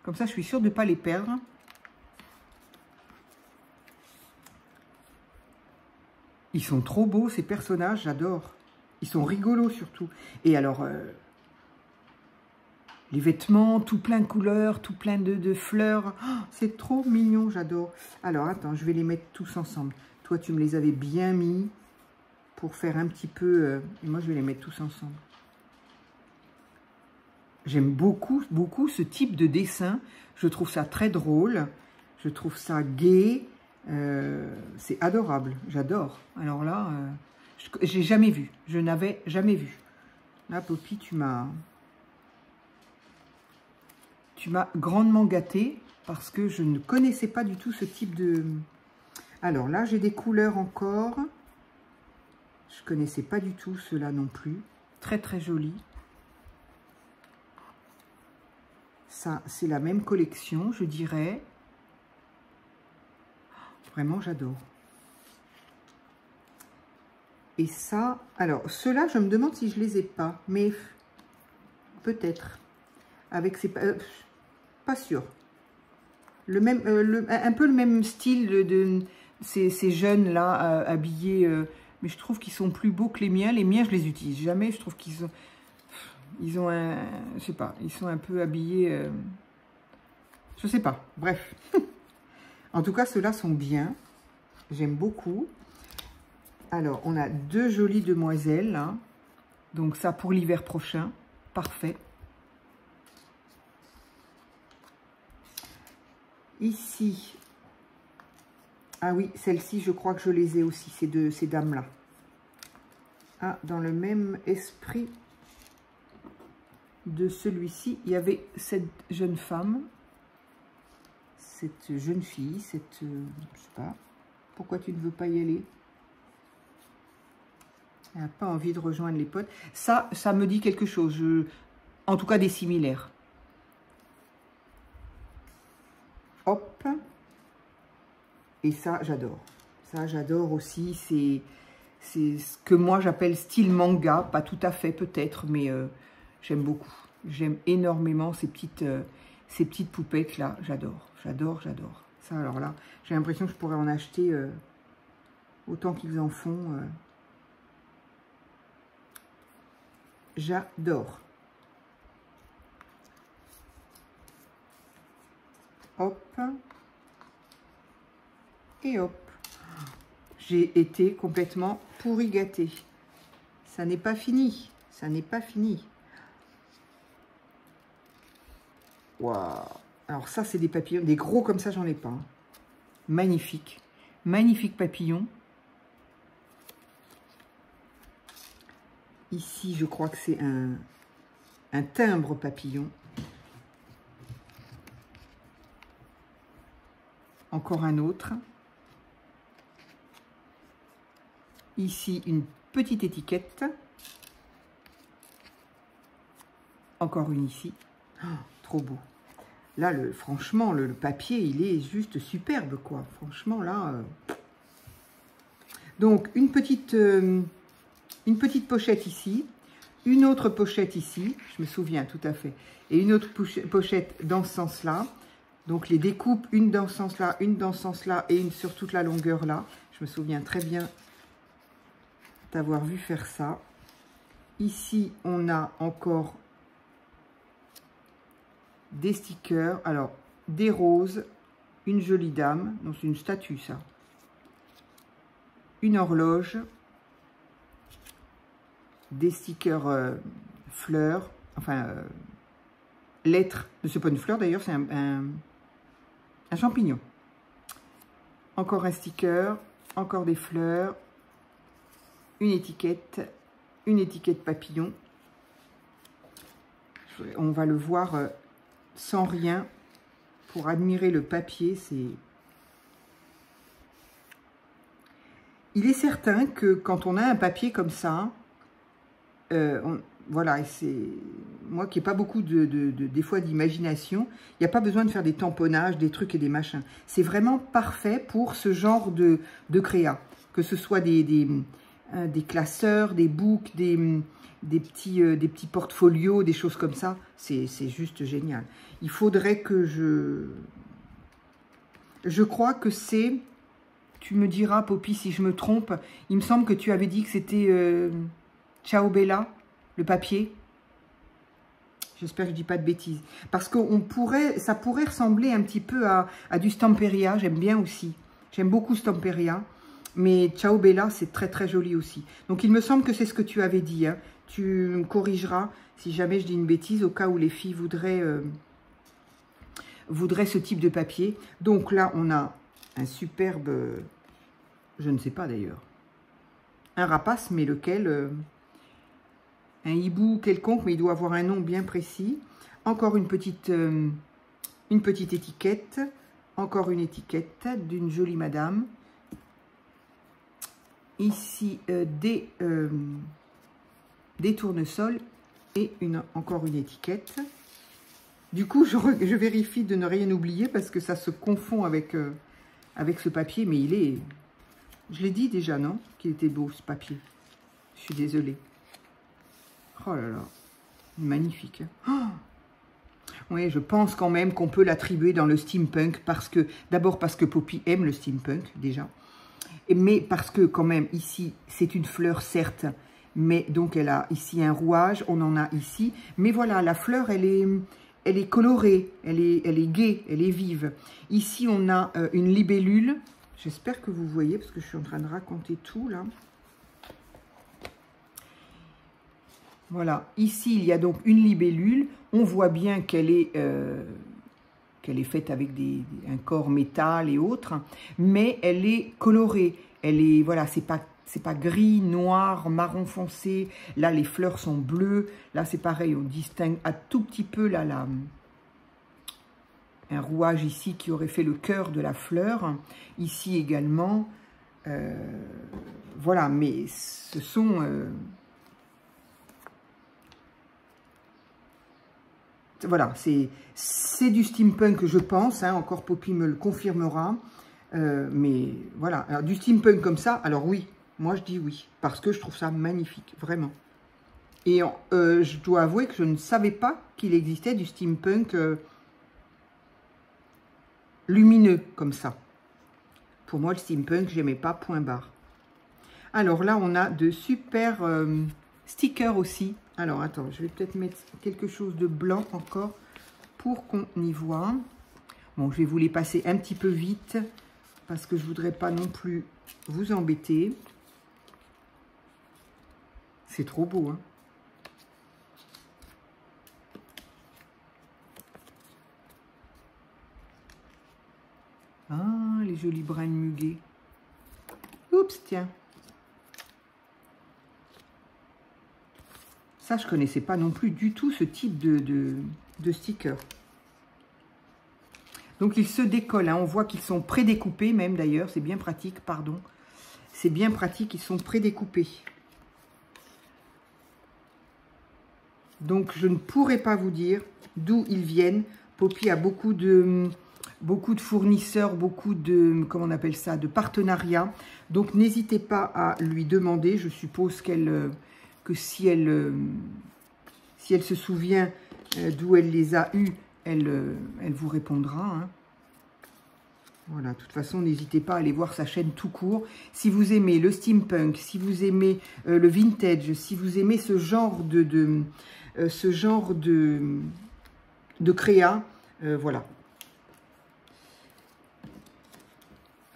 Comme ça, je suis sûre de ne pas les perdre. Ils sont trop beaux, ces personnages, j'adore. Ils sont rigolos, surtout. Et alors... les vêtements, tout plein de couleurs, tout plein de fleurs. Oh, c'est trop mignon, j'adore. Alors, attends, je vais les mettre tous ensemble. Toi, tu me les avais bien mis pour faire un petit peu... et moi, je vais les mettre tous ensemble. J'aime beaucoup ce type de dessin. Je trouve ça très drôle. Je trouve ça gai. C'est adorable. J'adore. Alors là, j'ai jamais vu. Je n'avais jamais vu. Là, Poppy, tu m'as grandement gâtée parce que je ne connaissais pas du tout ce type de... Alors là, j'ai des couleurs encore. Je ne connaissais pas du tout ceux-là non plus. Très, très joli. Ça, c'est la même collection, je dirais. Vraiment, j'adore. Et ça... Alors, ceux-là, je me demande si je les ai pas. Mais peut-être. Avec ces... pas sûr. Le même, un peu le même style de ces jeunes-là habillés. Mais je trouve qu'ils sont plus beaux que les miens. Les miens, je les utilise jamais. Je trouve qu'ils ont un... Je sais pas. Ils sont un peu habillés... je sais pas. Bref. En tout cas, ceux-là sont bien. J'aime beaucoup. Alors, on a deux jolies demoiselles. Là. Donc ça, pour l'hiver prochain. Parfait. Ici, ah oui, celle-ci, je crois que je les ai aussi, ces dames-là. Ah, dans le même esprit de celui-ci, il y avait cette jeune femme, cette jeune fille, je sais pas, pourquoi tu ne veux pas y aller? Elle n'a pas envie de rejoindre les potes. Ça me dit quelque chose, en tout cas des similaires. Hop. Et ça, j'adore. Ça, j'adore aussi. C'est ce que moi, j'appelle style manga. Pas tout à fait, peut-être, mais j'aime beaucoup. J'aime énormément ces petites poupettes-là. J'adore, j'adore, j'adore. Ça, alors là, j'ai l'impression que je pourrais en acheter autant qu'ils en font. J'adore. Hop. Et hop. J'ai été complètement pourri gâtée. Ça n'est pas fini. Ça n'est pas fini. Waouh. Alors ça, c'est des papillons. Des gros comme ça, j'en ai pas. Hein. Magnifique. Magnifique papillon. Ici, je crois que c'est un timbre papillon. Encore un autre. Ici, une petite étiquette. Encore une ici. Oh, trop beau. Là, franchement, le papier, il est juste superbe, quoi. Franchement, là... Donc, une petite pochette ici. Une autre pochette ici. Je me souviens, tout à fait. Et une autre pochette dans ce sens-là. Donc les découpes, une dans ce sens-là, une dans ce sens-là et une sur toute la longueur là. Je me souviens très bien d'avoir vu faire ça. Ici, on a encore des stickers. Alors, des roses, une jolie dame. Non, c'est une statue ça. Une horloge. Des stickers fleurs. Enfin, lettres. C'est pas une fleur d'ailleurs, c'est un champignon. Encore un sticker, encore des fleurs, une étiquette papillon. On va le voir sans rien pour admirer le papier. Il est certain que quand on a un papier comme ça, voilà, c'est moi qui n'ai pas beaucoup des fois d'imagination, il n'y a pas besoin de faire des tamponnages, des trucs et des machins. C'est vraiment parfait pour ce genre de créa, que ce soit des classeurs, des books, des petits portfolios, des choses comme ça. C'est juste génial. Il faudrait que je crois que c'est, tu me diras Poppy si je me trompe, il me semble que tu avais dit que c'était Ciao Bella, le papier. J'espère que je dis pas de bêtises. Parce que ça pourrait ressembler un petit peu à du Stamperia. J'aime bien aussi. J'aime beaucoup Stamperia. Mais Ciao Bella, c'est très très joli aussi. Donc il me semble que c'est ce que tu avais dit. Hein. Tu me corrigeras si jamais je dis une bêtise, au cas où les filles voudraient ce type de papier. Donc là, on a un superbe, je ne sais pas d'ailleurs, un rapace, mais lequel... un hibou quelconque, mais il doit avoir un nom bien précis. Encore une petite étiquette. Encore une étiquette d'une jolie madame. Ici, des tournesols et encore une étiquette. Du coup, je vérifie de ne rien oublier parce que ça se confond avec ce papier. Mais il est... Je l'ai dit déjà, non? Qu'il était beau, ce papier. Je suis désolée. Oh là là, magnifique. Oh, oui, je pense quand même qu'on peut l'attribuer dans le steampunk d'abord parce que Poppy aime le steampunk déjà, mais parce que quand même ici c'est une fleur certes, mais donc elle a ici un rouage, on en a ici, mais voilà, la fleur elle est colorée, elle est gaie, elle est vive. Ici on a une libellule, j'espère que vous voyez parce que je suis en train de raconter tout là. Voilà, ici, il y a donc une libellule. On voit bien qu'elle est faite avec un corps métal et autres, mais elle est colorée. Elle est, voilà, c'est pas gris, noir, marron foncé. Là, les fleurs sont bleues. Là, c'est pareil, on distingue un tout petit peu là, un rouage ici qui aurait fait le cœur de la fleur. Ici également. Voilà, mais ce sont... voilà, c'est du steampunk, je pense, hein, encore Poppy me le confirmera, mais voilà, alors, du steampunk comme ça, alors oui, moi je dis oui, parce que je trouve ça magnifique, vraiment. Et je dois avouer que je ne savais pas qu'il existait du steampunk lumineux comme ça. Pour moi, le steampunk, j'aimais pas, point barre. Alors là, on a de super stickers aussi. Alors, attends, je vais peut-être mettre quelque chose de blanc encore pour qu'on y voit. Bon, je vais vous les passer un petit peu vite parce que je ne voudrais pas non plus vous embêter. C'est trop beau, hein? Ah, les jolis brins muguets. Oups, tiens. Ça, je ne connaissais pas non plus du tout ce type de sticker. Donc, ils se décollent. Hein. On voit qu'ils sont prédécoupés même d'ailleurs. C'est bien pratique, pardon. C'est bien pratique, ils sont prédécoupés. Donc, je ne pourrais pas vous dire d'où ils viennent. Poppy a beaucoup de fournisseurs, beaucoup de, comment on appelle ça, de partenariats. Donc, n'hésitez pas à lui demander. Je suppose que si elle se souvient d'où elle les a eus, elle vous répondra. Hein. Voilà, de toute façon, n'hésitez pas à aller voir sa chaîne tout court. Si vous aimez le steampunk, si vous aimez le vintage, si vous aimez ce genre de créa, voilà.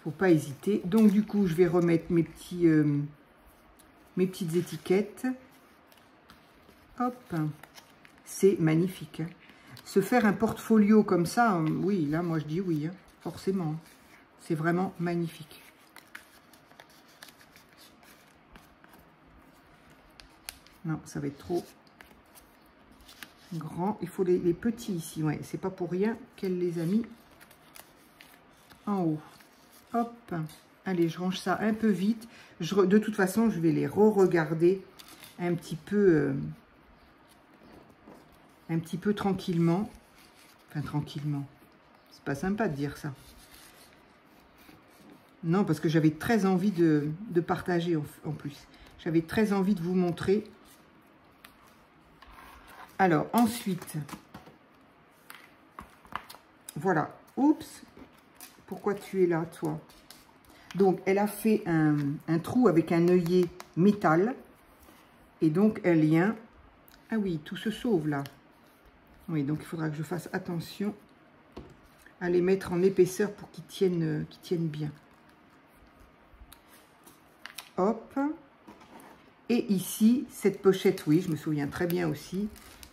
Faut pas hésiter. Donc, du coup, je vais remettre mes petites étiquettes. Hop, c'est magnifique. Se faire un portfolio comme ça, oui, là, moi, je dis oui, hein, forcément. C'est vraiment magnifique. Non, ça va être trop grand. Il faut les petits ici, ouais. C'est pas pour rien qu'elle les a mis en haut. Hop, allez, je range ça un peu vite. De toute façon, je vais les re-regarder un petit peu tranquillement. Enfin, tranquillement. C'est pas sympa de dire ça. Non, parce que j'avais très envie de partager en plus. J'avais très envie de vous montrer. Alors, ensuite, voilà. Oups, pourquoi tu es là, toi? Donc, elle a fait un trou avec un œillet métal. Et donc, un lien. Ah oui, tout se sauve, là. Oui, donc il faudra que je fasse attention à les mettre en épaisseur pour qu'ils tiennent bien. Hop. Et ici, cette pochette, oui, je me souviens très bien aussi,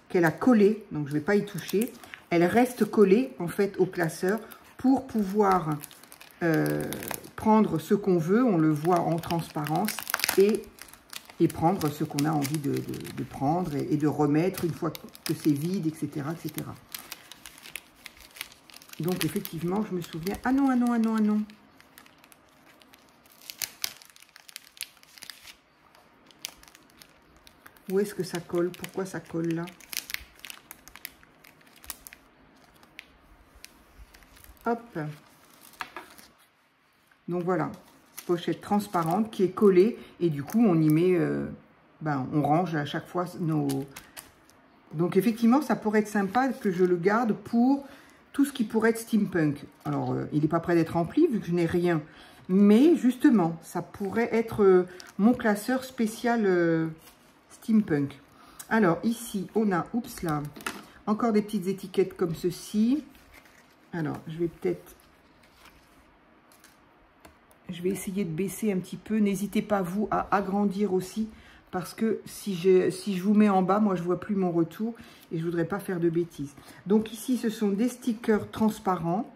qu'elle a collée, donc je ne vais pas y toucher. Elle reste collée, en fait, au classeur pour pouvoir prendre ce qu'on veut. On le voit en transparence et prendre ce qu'on a envie de prendre et de remettre une fois que c'est vide, etc., etc. Donc, effectivement, je me souviens... Ah non, ah non, ah non, ah non. Où est-ce que ça colle? Pourquoi ça colle là? Hop. Donc, voilà. Pochette transparente qui est collée. Et du coup, on y met... on range à chaque fois nos... Donc, effectivement, ça pourrait être sympa que je le garde pour tout ce qui pourrait être steampunk. Alors, il n'est pas prêt d'être rempli vu que je n'ai rien. Mais, justement, ça pourrait être mon classeur spécial steampunk. Alors, ici, on a, oups là, encore des petites étiquettes comme ceci. Alors, je vais peut-être... Je vais essayer de baisser un petit peu. N'hésitez pas, vous, à agrandir aussi. Parce que si je vous mets en bas, moi, je ne vois plus mon retour. Et je ne voudrais pas faire de bêtises. Donc, ici, ce sont des stickers transparents.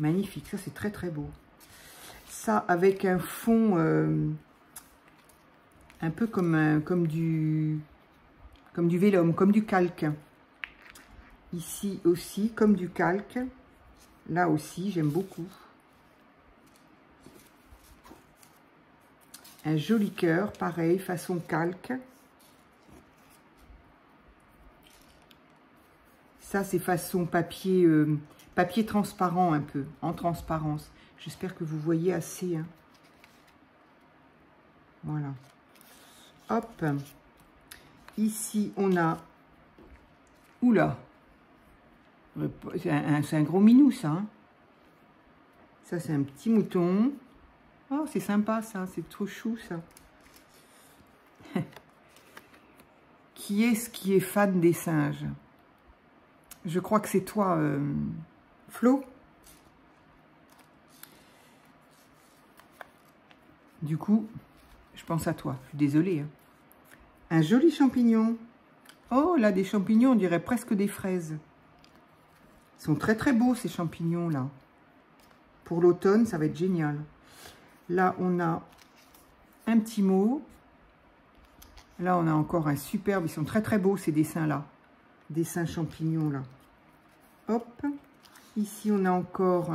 Magnifique. Ça, c'est très, très beau. Ça, avec un fond un peu comme du vélum, comme du calque. Ici aussi, comme du calque. Là aussi, j'aime beaucoup. Un joli cœur, pareil, façon calque. Ça, c'est façon papier, papier transparent un peu, en transparence. J'espère que vous voyez assez. Hein. Voilà. Hop. Ici, on a... Oula. C'est un gros minou, ça. Hein. Ça, c'est un petit mouton. Oh, c'est sympa, ça. C'est trop chou, ça. Qui est-ce qui est fan des singes? Je crois que c'est toi, Flo. Du coup, je pense à toi. Je suis désolée. Hein. Un joli champignon. Oh, là, des champignons, on dirait presque des fraises. Ils sont très, très beaux, ces champignons-là. Pour l'automne, ça va être génial. Là, on a un petit mot. Là, on a encore un superbe. Ils sont très, très beaux, ces dessins-là. Dessins champignons-là. Hop. Ici, on a encore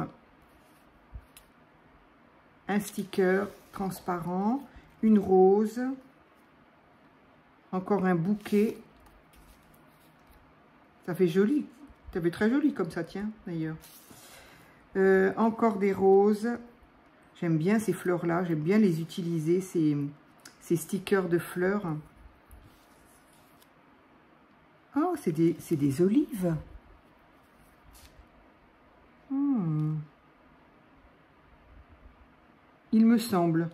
un sticker transparent. Une rose. Encore un bouquet. Ça fait joli. Ça fait très joli comme ça, tiens, d'ailleurs. Encore des roses. J'aime bien ces fleurs-là. J'aime bien les utiliser, ces stickers de fleurs. Oh, c'est des olives. Il me semble.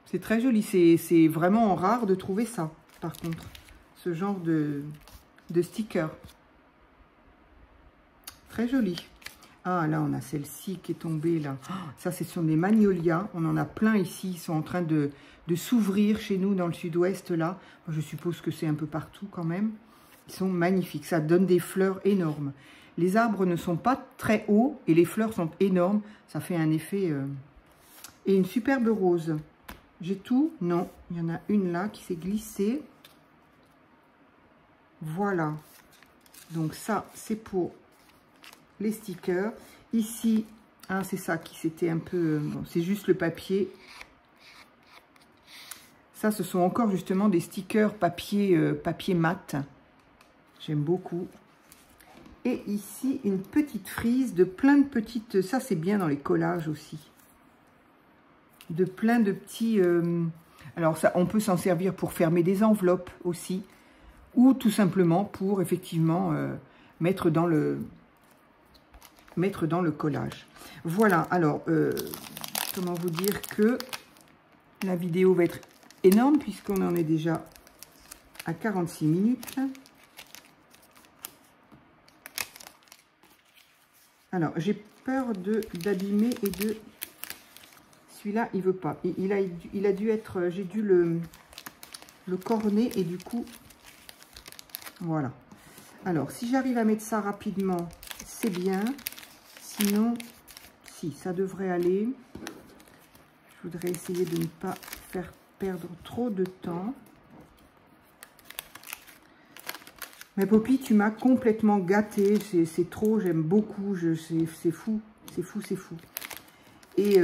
C'est très joli. C'est vraiment rare de trouver ça, par contre. Ce genre de sticker. Très joli. Ah, là, on a celle-ci qui est tombée, là. Ça, ce sont des magnolias. On en a plein ici. Ils sont en train de s'ouvrir chez nous, dans le sud-ouest, là. Moi, je suppose que c'est un peu partout, quand même. Ils sont magnifiques. Ça donne des fleurs énormes. Les arbres ne sont pas très hauts et les fleurs sont énormes. Ça fait un effet... Et une superbe rose. J'ai tout? Non. Il y en a une là qui s'est glissée. Voilà. Donc ça, c'est pour les stickers. Ici, hein, c'est ça qui s'était un peu... bon, c'est juste le papier. Ça, ce sont encore justement des stickers papier, papier mat. J'aime beaucoup. Et ici, une petite frise de plein de petites... Ça, c'est bien dans les collages aussi. De plein de petits... alors, ça, on peut s'en servir pour fermer des enveloppes aussi. Ou tout simplement pour, effectivement, mettre dans le collage. Voilà, alors, comment vous dire que la vidéo va être énorme puisqu'on en est déjà à 46 minutes. Alors, j'ai peur d'abîmer et de... Celui-là, il veut pas. Il a dû être... J'ai dû le corner et du coup... Voilà. Alors, si j'arrive à mettre ça rapidement, c'est bien. Sinon, si, ça devrait aller. Je voudrais essayer de ne pas faire perdre trop de temps. Mais Poppy, tu m'as complètement gâtée. C'est trop, j'aime beaucoup. C'est fou, c'est fou, c'est fou. Et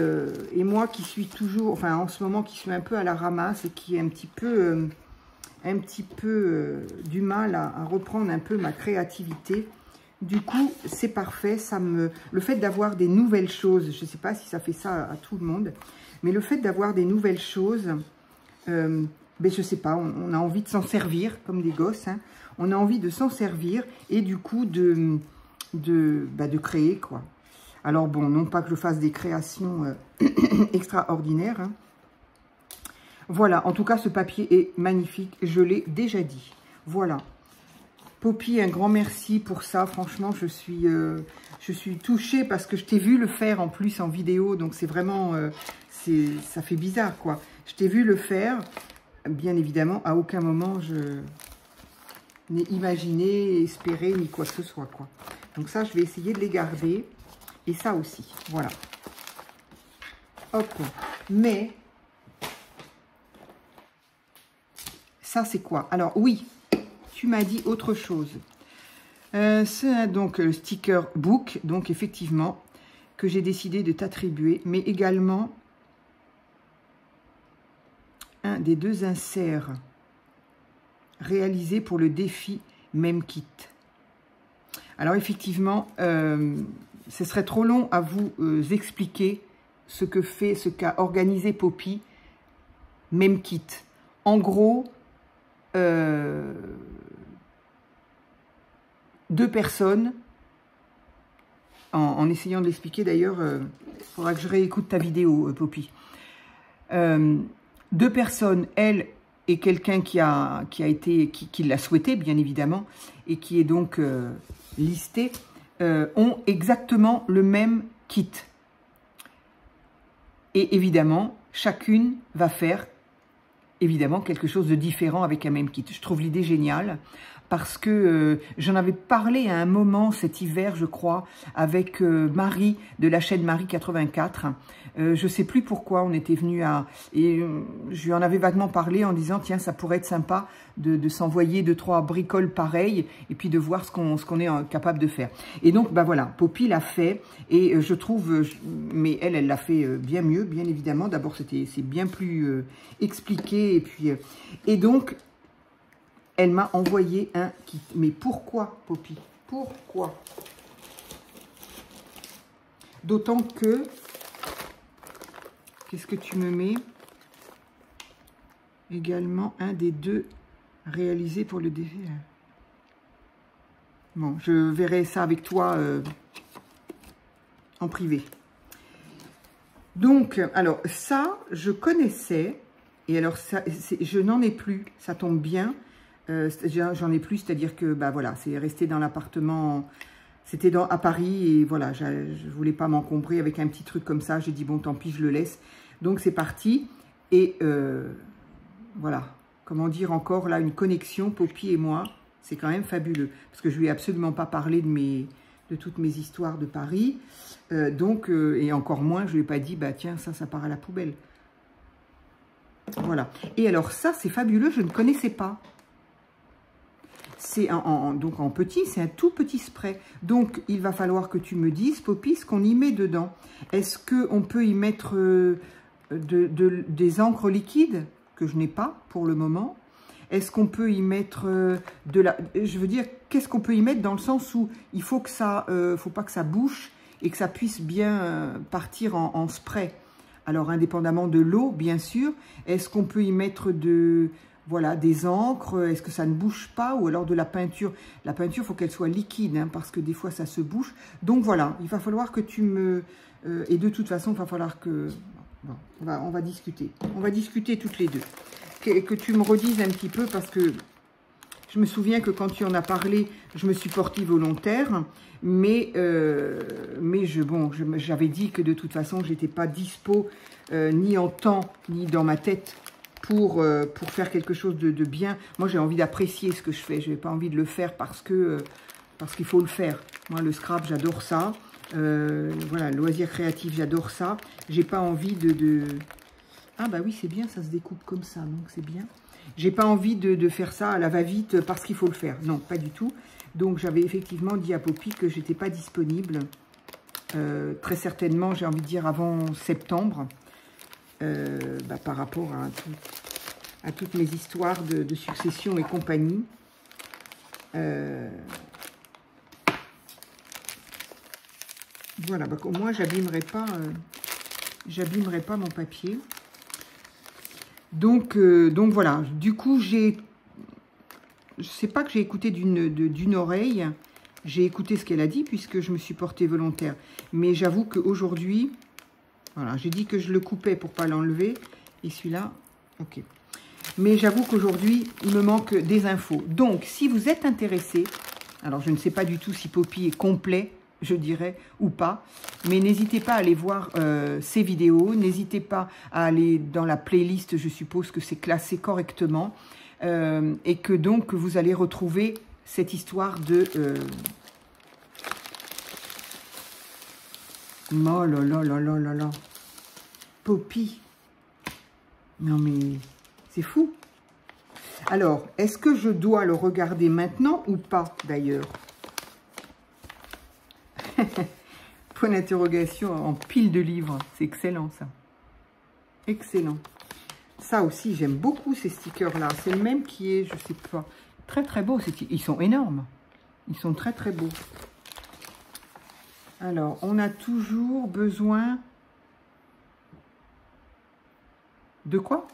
moi qui suis toujours, enfin en ce moment, qui suis un peu à la ramasse et qui est un petit peu du mal à reprendre un peu ma créativité. Du coup, c'est parfait. Le fait d'avoir des nouvelles choses, je ne sais pas si ça fait ça à tout le monde, mais le fait d'avoir des nouvelles choses, ben, je ne sais pas, on a envie de s'en servir, comme des gosses, hein. On a envie de s'en servir et du coup de créer, quoi. Alors bon, non pas que je fasse des créations extraordinaires, hein. Voilà, en tout cas, ce papier est magnifique, je l'ai déjà dit. Voilà. Poppy, un grand merci pour ça. Franchement, je suis touchée parce que je t'ai vu le faire en plus en vidéo. Donc, c'est vraiment... ça fait bizarre, quoi. Je t'ai vu le faire. Bien évidemment, à aucun moment, je n'ai imaginé, espéré, ni quoi que ce soit, quoi. Donc ça, je vais essayer de les garder. Et ça aussi, voilà. Hop. Mais... ça, c'est quoi? Alors, oui, tu m'as dit autre chose. C'est donc le sticker book, donc effectivement, que j'ai décidé de t'attribuer, mais également un des deux inserts réalisés pour le défi Même Kit. Alors, effectivement, ce serait trop long à vous expliquer ce qu'a organisé Poppy Même Kit. En gros... deux personnes, en essayant de l'expliquer d'ailleurs, il faudra que je réécoute ta vidéo, Poppy. Deux personnes, elle et quelqu'un qui l'a souhaité, bien évidemment, et qui est donc listé, ont exactement le même kit. Et évidemment, chacune va faire évidemment quelque chose de différent avec un même kit. Je trouve l'idée géniale parce que j'en avais parlé à un moment cet hiver, je crois, avec Marie de la chaîne Marie 84. Je sais plus pourquoi on était venu à... Et je lui en avais vaguement parlé en disant, tiens, ça pourrait être sympa de s'envoyer 2-3 bricoles pareilles et puis de voir ce qu'on est capable de faire. Et donc, bah voilà, Poppy l'a fait et je trouve... mais elle l'a fait bien mieux, bien évidemment. D'abord, c'est bien plus expliqué et puis... et donc... elle m'a envoyé un kit. Mais pourquoi, Poppy? Pourquoi? D'autant que... qu'est-ce que tu me mets? Également un des deux réalisés pour le défi. Bon, je verrai ça avec toi en privé. Donc, alors ça, je connaissais. Et alors, ça, je n'en ai plus. Ça tombe bien. J'en ai plus, c'est-à-dire que, bah voilà, c'est resté dans l'appartement. C'était à Paris et voilà, je ne voulais pas m'encombrer avec un petit truc comme ça. J'ai dit, bon, tant pis, je le laisse. Donc, c'est parti. Et voilà, comment dire encore, là, une connexion, Poppy et moi, c'est quand même fabuleux. Parce que je lui ai absolument pas parlé de toutes mes histoires de Paris. Et encore moins, je lui ai pas dit, bah tiens, ça part à la poubelle. Voilà. Et alors ça, c'est fabuleux, je ne connaissais pas. C'est donc en petit, c'est un tout petit spray. Donc, il va falloir que tu me dises, Poppy, ce qu'on y met dedans. Est-ce qu'on peut y mettre des encres liquides, que je n'ai pas pour le moment? Est-ce qu'on peut y mettre je veux dire, qu'est-ce qu'on peut y mettre dans le sens où il faut que ça, faut pas que ça bouche et que ça puisse bien partir en spray. Alors, indépendamment de l'eau, bien sûr, est-ce qu'on peut y mettre voilà, des encres? Est-ce que ça ne bouge pas? Ou alors de la peinture? La peinture, il faut qu'elle soit liquide, hein, parce que des fois, ça se bouche. Donc, voilà, il va falloir que tu me... et de toute façon, il va falloir que... Bon, on va discuter. On va discuter toutes les deux. Que tu me redises un petit peu, parce que je me souviens que quand tu en as parlé, je me suis portée volontaire, mais j'avais dit que de toute façon, je n'étais pas dispo, ni en temps, ni dans ma tête, pour faire quelque chose de bien. Moi, j'ai envie d'apprécier ce que je fais. Je n'ai pas envie de le faire parce qu'il faut le faire. Moi, le scrap, j'adore ça. Voilà, loisir créatif, j'adore ça. J'ai pas envie Ah bah oui, c'est bien, ça se découpe comme ça, donc c'est bien. J'ai pas envie de faire ça à la va-vite parce qu'il faut le faire. Non, pas du tout. Donc, j'avais effectivement dit à Poppy que j'étais pas disponible. Très certainement, j'ai envie de dire avant septembre. Par rapport à toutes mes histoires de succession et compagnie. Voilà, moi, j'abîmerai pas mon papier. Donc voilà, du coup, je sais pas que j'ai écouté d'une oreille, j'ai écouté ce qu'elle a dit puisque je me suis portée volontaire. Mais j'avoue qu'aujourd'hui, voilà, j'ai dit que je le coupais pour pas l'enlever. Et celui-là, ok. Mais j'avoue qu'aujourd'hui, il me manque des infos. Donc, si vous êtes intéressé, alors je ne sais pas du tout si Poppy est complet, je dirais, ou pas. Mais n'hésitez pas à aller voir ces vidéos. N'hésitez pas à aller dans la playlist, je suppose que c'est classé correctement. Et que donc, vous allez retrouver cette histoire de... Oh là là là là là là. Poppy. Non mais, c'est fou. Alors, est-ce que je dois le regarder maintenant ou pas, d'ailleurs? Point d'interrogation en pile de livres. C'est excellent, ça. Excellent. Ça aussi, j'aime beaucoup ces stickers-là. C'est le même qui est, je sais pas, très très beau. Ils sont énormes. Ils sont très très beaux. Alors, on a toujours besoin... De quoi?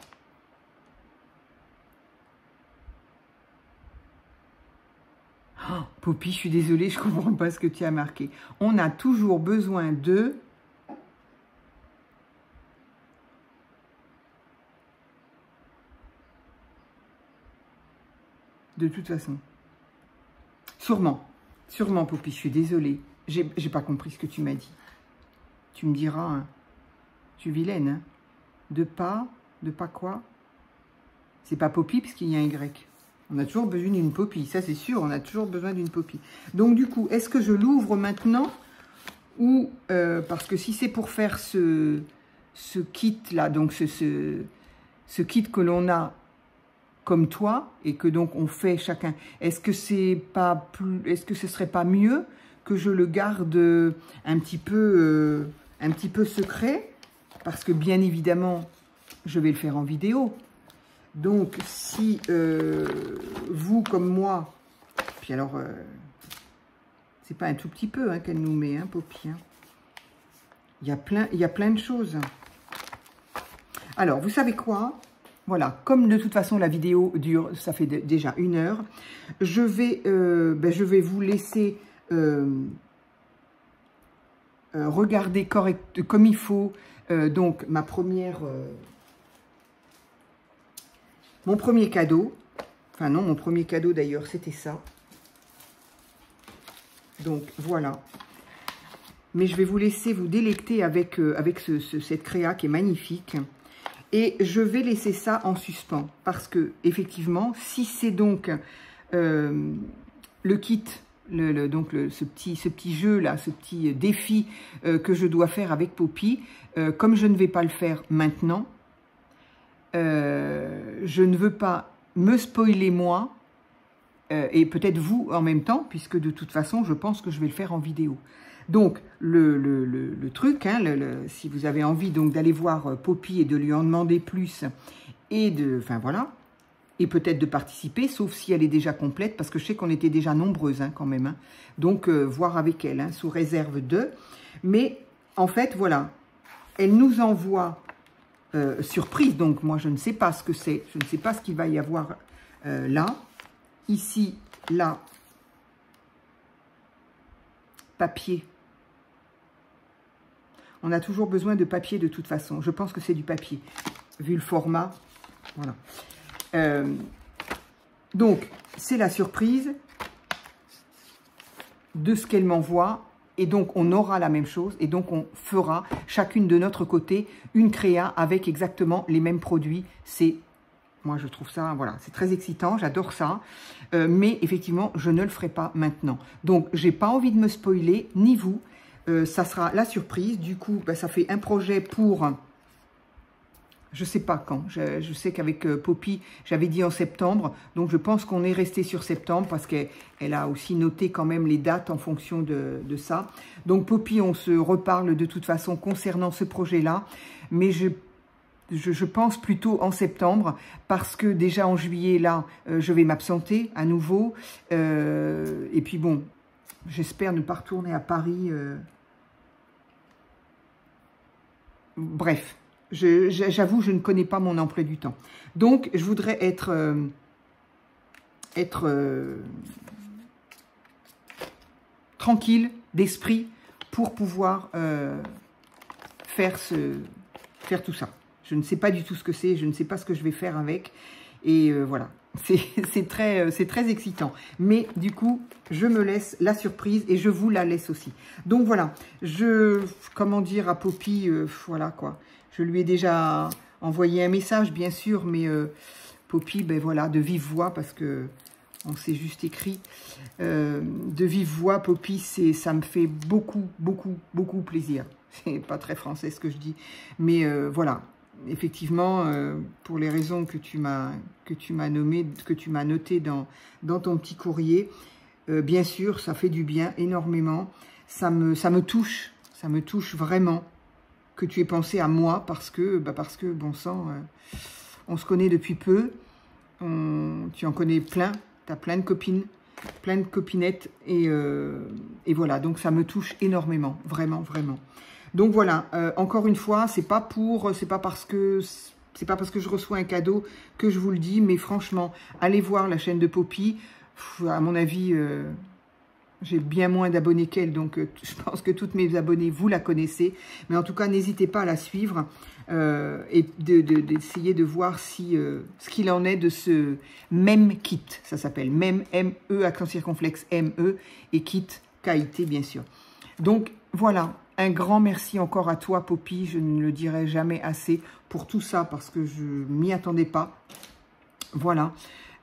Oh, Poppy, je suis désolée, je ne comprends pas ce que tu as marqué. On a toujours besoin de... De toute façon. Sûrement. Sûrement, Poppy, je suis désolée. J'ai pas compris ce que tu m'as dit. Tu me diras, hein. Tu es vilaine, hein. De pas quoi? C'est pas Poppy, parce qu'il y a un Y. On a toujours besoin d'une Poppy, ça c'est sûr, on a toujours besoin d'une Poppy. Donc du coup, est-ce que je l'ouvre maintenant? Ou, parce que si c'est pour faire ce kit-là, donc ce kit que l'on a comme toi, et que donc on fait chacun, est-ce que ce serait pas mieux que je le garde un petit peu secret? Parce que bien évidemment, je vais le faire en vidéo. Donc, si vous, comme moi, puis alors, c'est pas un tout petit peu hein, qu'elle nous met, hein, Poppy. Hein. Il y a plein de choses. Alors, vous savez quoi? voilà, comme de toute façon la vidéo dure, ça fait déjà 1 heure, je vais vous laisser regarder comme il faut donc mon premier cadeau. Enfin non, mon premier cadeau d'ailleurs, c'était ça. Donc voilà. Mais je vais vous laisser vous délecter avec cette créa qui est magnifique. Et je vais laisser ça en suspens. Parce que, effectivement, si c'est donc le kit, ce petit jeu là, ce petit défi que je dois faire avec Poppy, comme je ne vais pas le faire maintenant, je ne veux pas me spoiler moi, et peut-être vous en même temps, puisque de toute façon, je pense que je vais le faire en vidéo. Donc, le truc, hein, si vous avez envie donc d'aller voir Poppy et de lui en demander plus, et enfin voilà, et peut-être de participer, sauf si elle est déjà complète, parce que je sais qu'on était déjà nombreuses hein, quand même. Hein. Donc, voir avec elle, hein, sous réserve de. Mais, en fait, voilà, elle nous envoie surprise, donc moi je ne sais pas ce que c'est, je ne sais pas ce qu'il va y avoir là. Ici, là, papier. On a toujours besoin de papier de toute façon. Je pense que c'est du papier, vu le format. Voilà. Donc, c'est la surprise de ce qu'elle m'envoie. Et donc, on aura la même chose. Et donc, on fera chacune de notre côté une créa avec exactement les mêmes produits. C'est... Moi, je trouve ça, voilà, c'est très excitant, j'adore ça. Mais effectivement, je ne le ferai pas maintenant. Donc, j'ai pas envie de me spoiler, ni vous. Ça sera la surprise. Du coup, ben, ça fait un projet pour... Je sais pas quand. Je sais qu'avec Poppy, j'avais dit en septembre. Donc, je pense qu'on est resté sur septembre parce qu'elle a aussi noté quand même les dates en fonction de ça. Donc, Poppy, on se reparle de toute façon concernant ce projet-là. Mais je pense plutôt en septembre, parce que déjà en juillet, là, je vais m'absenter à nouveau. Et puis bon, j'espère ne pas retourner à Paris. Bref, j'avoue, je ne connais pas mon emploi du temps. Donc, je voudrais être tranquille d'esprit pour pouvoir faire tout ça. Je ne sais pas du tout ce que c'est, je ne sais pas ce que je vais faire avec. Et voilà, c'est très excitant. Mais du coup, je me laisse la surprise et je vous la laisse aussi. Donc voilà, comment dire à Poppy, voilà quoi. Je lui ai déjà envoyé un message, bien sûr, mais Poppy, ben voilà, de vive voix, parce que on s'est juste écrit. De vive voix, Poppy, ça me fait beaucoup, beaucoup, beaucoup plaisir. C'est pas très français ce que je dis, mais voilà. Effectivement, pour les raisons que tu m'as nommées, que tu m'as notées dans ton petit courrier, bien sûr, ça fait du bien énormément. Ça me touche vraiment que tu aies pensé à moi, parce que bon sang, on se connaît depuis peu, tu en connais plein, tu as plein de copines, plein de copinettes, et voilà, donc ça me touche énormément, vraiment, vraiment. Donc voilà, encore une fois, c'est pas parce que je reçois un cadeau que je vous le dis, mais franchement, allez voir la chaîne de Poppy. À mon avis, j'ai bien moins d'abonnés qu'elle, donc je pense que toutes mes abonnés, vous la connaissez. Mais en tout cas, n'hésitez pas à la suivre et d'essayer de voir ce qu'il en est de ce même kit. Ça s'appelle même, M-E, accent circonflexe, M-E, et kit, K-I-T, bien sûr. Donc voilà. Un grand merci encore à toi, Poppy. Je ne le dirai jamais assez pour tout ça, parce que je ne m'y attendais pas. Voilà.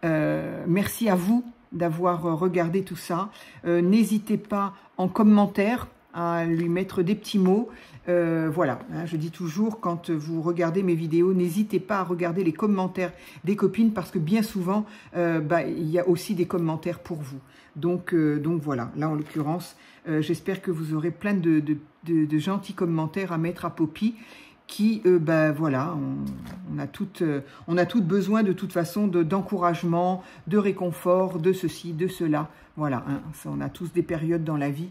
Merci à vous d'avoir regardé tout ça. N'hésitez pas en commentaire à lui mettre des petits mots. Voilà, hein, je dis toujours, quand vous regardez mes vidéos, n'hésitez pas à regarder les commentaires des copines, parce que bien souvent, il y a aussi des commentaires pour vous. Donc voilà, là en l'occurrence, j'espère que vous aurez plein de gentils commentaires à mettre à Poppy, qui, voilà, on a toutes besoin de toute façon d'encouragement, de réconfort, de ceci, de cela. Voilà, hein, on a tous des périodes dans la vie.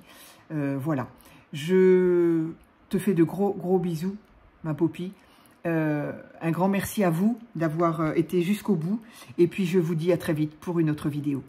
Voilà, je te fais de gros bisous, ma Poppy. Un grand merci à vous d'avoir été jusqu'au bout. Et puis, je vous dis à très vite pour une autre vidéo.